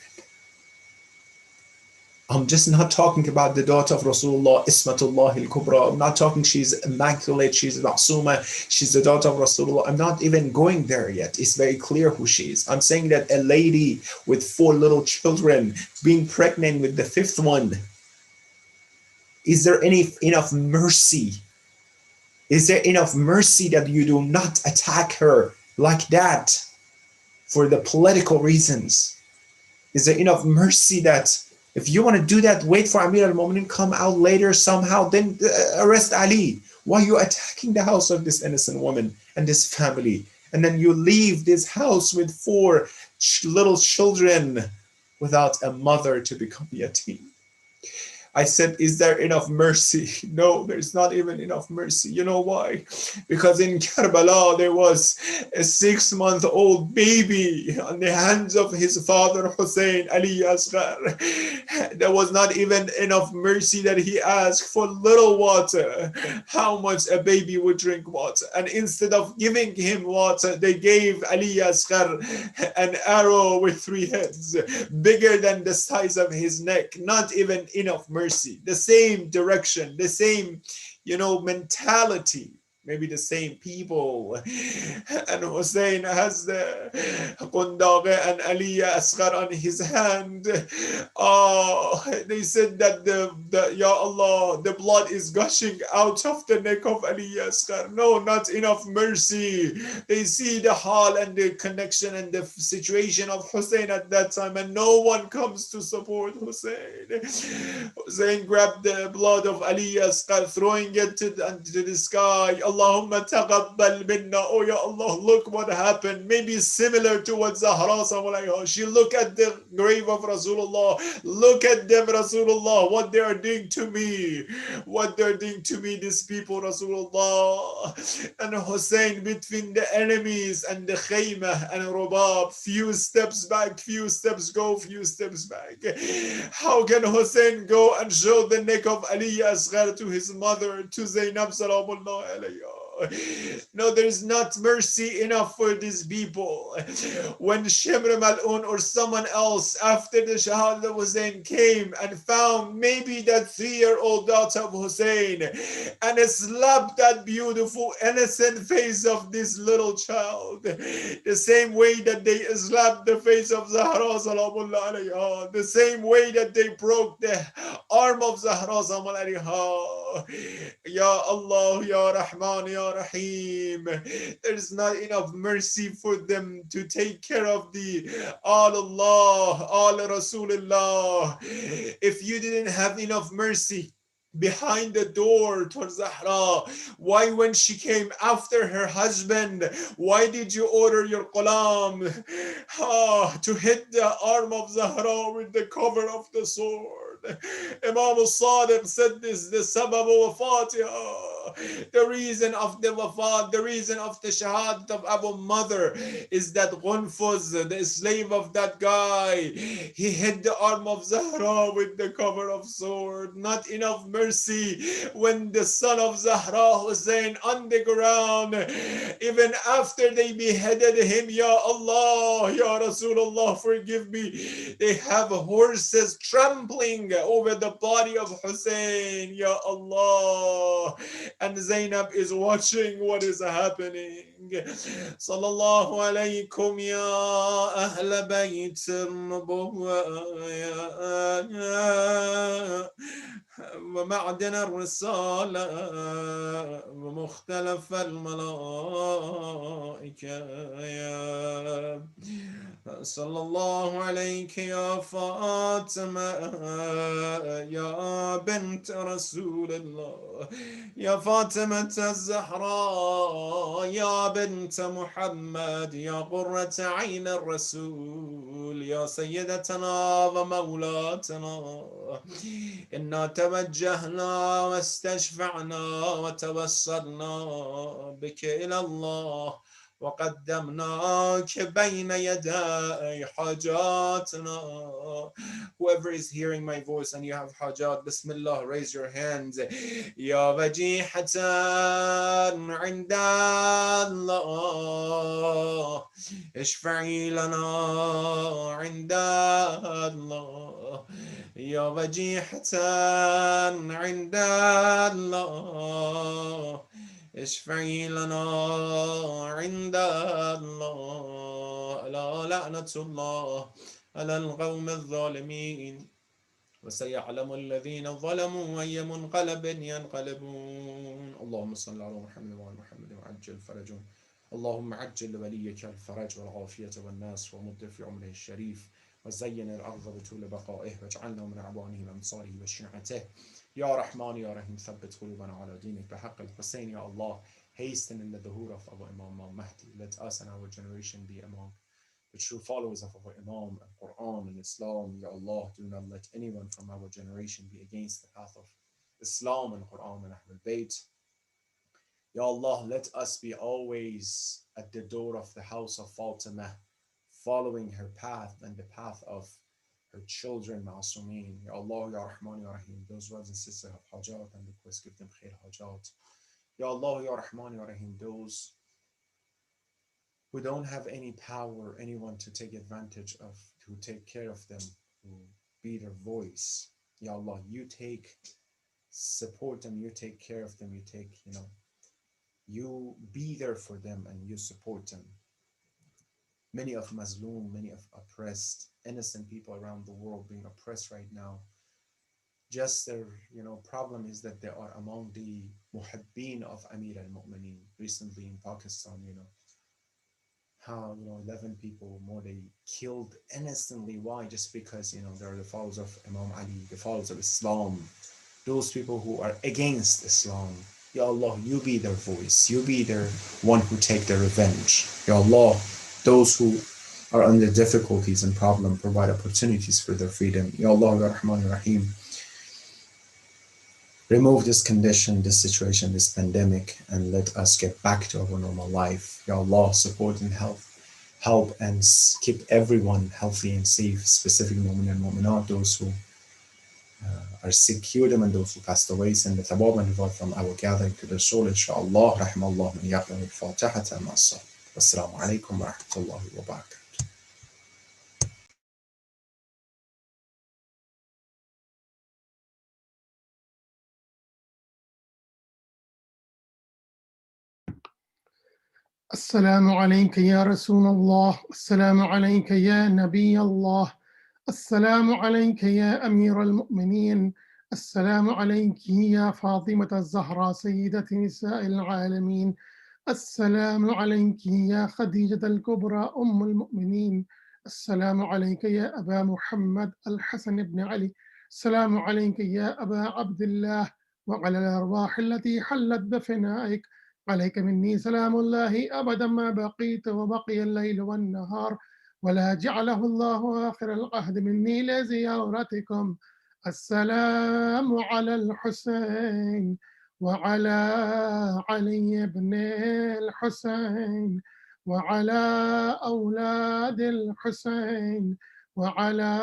S7: I'm just not talking about the daughter of Rasulullah, Ismatullah al-Kubra. I'm not talking she's immaculate, she's ma'suma, she's the daughter of Rasulullah. I'm not even going there yet. It's very clear who she is. I'm saying that a lady with 4 little children being pregnant with the 5th one, is there enough mercy? Is there enough mercy that you do not attack her like that for the political reasons? Is there enough mercy that if you want to do that, wait for Amir al-Mu'minin, come out later somehow, then arrest Ali? Why are you attacking the house of this innocent woman and this family? And then you leave this house with 4 little children without a mother to become yatim. I said, is there enough mercy? No, there's not even enough mercy. You know why? Because in Karbala, there was a 6-month-old baby on the hands of his father, Hussein Ali Asghar. There was not even enough mercy that he asked for little water. How much a baby would drink water. And instead of giving him water, they gave Ali Asghar an arrow with 3 heads, bigger than the size of his neck. Not even enough mercy. The same direction, the same, mentality, maybe the same people. And Hussein has the Qundaqe and Ali Asghar on his hand. Oh, they said that Ya Allah, the blood is gushing out of the neck of Ali Asghar. No, not enough mercy. They see the hal and the connection and the situation of Hussein at that time, and no one comes to support Hussein. Hussein grabbed the blood of Ali Asghar, throwing it to the sky. Allahumma taqabbal minna. Oh Ya Allah, look what happened. Maybe similar to what Zahra, she looked at the grave of Rasulullah. Look at them, Rasulullah, what they are doing to me. What they're doing to me, these people, Rasulullah. And Hussein between the enemies and the Khaymah and Rubab, few steps back, few steps go, few steps back. How can Hussein go and show the neck of Ali Asghar to his mother, to Zainab Salamullah alayha? No, there's not mercy enough for these people. When Shimr Mal'un or someone else after the Shahada of Hussein came and found maybe that 3-year-old daughter of Hussein and slapped that beautiful innocent face of this little child, the same way that they slapped the face of Zahra Salamullah alayha, the same way that they broke the arm of Zahra Salamullah alayha. Ya Allah, Ya Rahman, Ya Rahim. There's not enough mercy for them to take care of the Allah, Rasulullah. If you didn't have enough mercy behind the door towards Zahra? Why when she came after her husband, why did you order your ghulam to hit the arm of Zahra with the cover of the sword? Imam al-Sadiq said this, the sabab of Fatiha, the reason of the wafat, the reason of the shahadat of Abu Mother is that Ghunfuz, the slave of that guy, he hit the arm of Zahra with the cover of sword. Not enough mercy when the son of Zahra, Hussein, on the ground, even after they beheaded him, Ya Allah, Ya Rasulullah, forgive me, they have horses trampling over the body of Hussein, Ya Allah, and Zainab is watching what is happening. Sallallahu alaykum ya ahl bayt النبوة ومعدن الرسالة ومختلف الملائكة يا صلى الله عليك يا فاطمة يا بنت رسول الله يا فاطمة الزهراء يا بنت محمد يا قرة عين الرسول يا سيدتنا ومولاتنا إنا توجهنا واستشفعنا وتوسلنا بك إلى الله وقدمناك بين يدي حاجاتنا. Whoever is hearing my voice and you have hajat, Bismillah, raise your hands. يا وجيحة عند الله اشفعي لنا عند الله يا وجيحة عند الله اشفعي لنا عند الله لا لعنة الله على القوم الظالمين وسيعلم الذين ظلموا أي منقلب ينقلبون. اللهم صل على محمد وعلى محمد وعجل فرجهم. اللهم عجل وليك الفرج والعافية والناس ومد في عمره الشريف وزين الأرض بطول بقائه واجعلنا من أعوانه وأنصاره وشيعته. يا رحمن يا رحيم ثبت قلوبنا على دينك بحق الحسين يا Allah. Hasten in the dhuhr of our Imam al-Mahdi. Let us and our generation be among the true followers of our Imam and Quran and Islam. Ya Allah, do not let anyone from our generation be against the path of Islam and Quran and Ahlul Bayt. Ya Allah, let us be always at the door of the house of Fatima, following her path and the path of her children, Ma'asumeen. Ya Allah, Ya Rahman, Ya Rahim. Those brothers and sisters have hajat and request, give them khair hajat. Ya Allah, Ya Rahman, Ya Rahim. Those who don't have any power, anyone to take advantage of, to take care of them, who be their voice. Ya Allah, you support them, you take care of them, you be there for them and you support them. Many of Mazloom, many of oppressed, innocent people around the world being oppressed right now. Just their, problem is that they are among the muhabbin of Amir al-Mu'mineen. Recently in Pakistan, how 11 people more they killed innocently. Why? Just because they're the followers of Imam Ali, the followers of Islam, those people who are against Islam. Ya Allah, you be their voice, you be their one who take their revenge. Ya Allah, those who are under difficulties and problem, provide opportunities for their freedom. Ya Allah, Ya Rahman, Ya Rahim. Remove this condition, this situation, this pandemic, and let us get back to our normal life. Ya Allah, support and help and keep everyone healthy and safe, specifically mu'min and mu'minat, those who are sick, cure them, and those who passed away, send the thabab and reward from our gathering to their soul, inshaAllah. Rahimallah man yaqra al-Fatihata ma'as. Wassalamu alaikum wa rahmatullahi wa barakatuh.
S6: السلام عليك يا رسول الله، السلام عليك يا نبي الله، السلام عليك يا أمير المؤمنين، السلام عليك يا فاطمة الزهراء سيدة نساء العالمين، السلام عليك يا خديجة الكبرى أم المؤمنين، السلام عليك يا أبا محمد الحسن بن علي، السلام عليك يا أبا عبد الله وعلى الأرواح التي حلت بفنائك. عليك مني سلام الله أبدا ما بقيت وبقي الليل والنهار، ولا جعله الله آخر العهد مني لزيارتكم. السلام على الحسين وعلى علي بن الحسين وعلى أولاد الحسين وعلى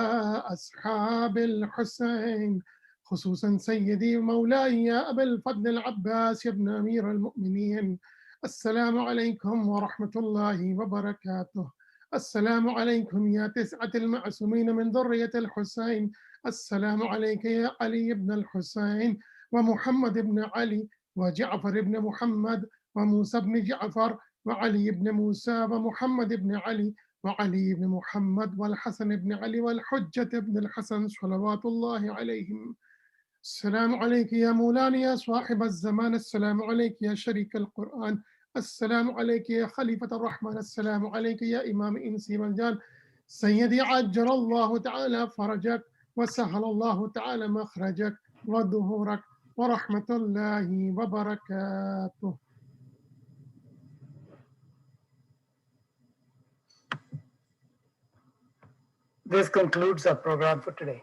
S6: أصحاب الحسين، خصوصا سيدي ومولاي يا أبا الفضل العباس يا ابن أمير المؤمنين. السلام عليكم ورحمة الله وبركاته. السلام عليكم يا تسعة المعصومين من ذرية الحسين. السلام عليك يا علي بن الحسين ومحمد بن علي وجعفر بن محمد وموسى بن جعفر وعلي بن موسى ومحمد بن علي وعلي بن محمد والحسن بن علي والحجة بن الحسن صلوات الله عليهم. السلام عليك يا مولانا يا صاحب الزمان. السلام عليك يا شريك القرآن. السلام عليك يا خليفة الرحمن. السلام عليك يا إمام إنسي والجان. سيدي عجل الله تعالى فرجك وسهل الله تعالى مخرجك وظهورك ورحمة الله وبركاته.
S1: This concludes our program for today.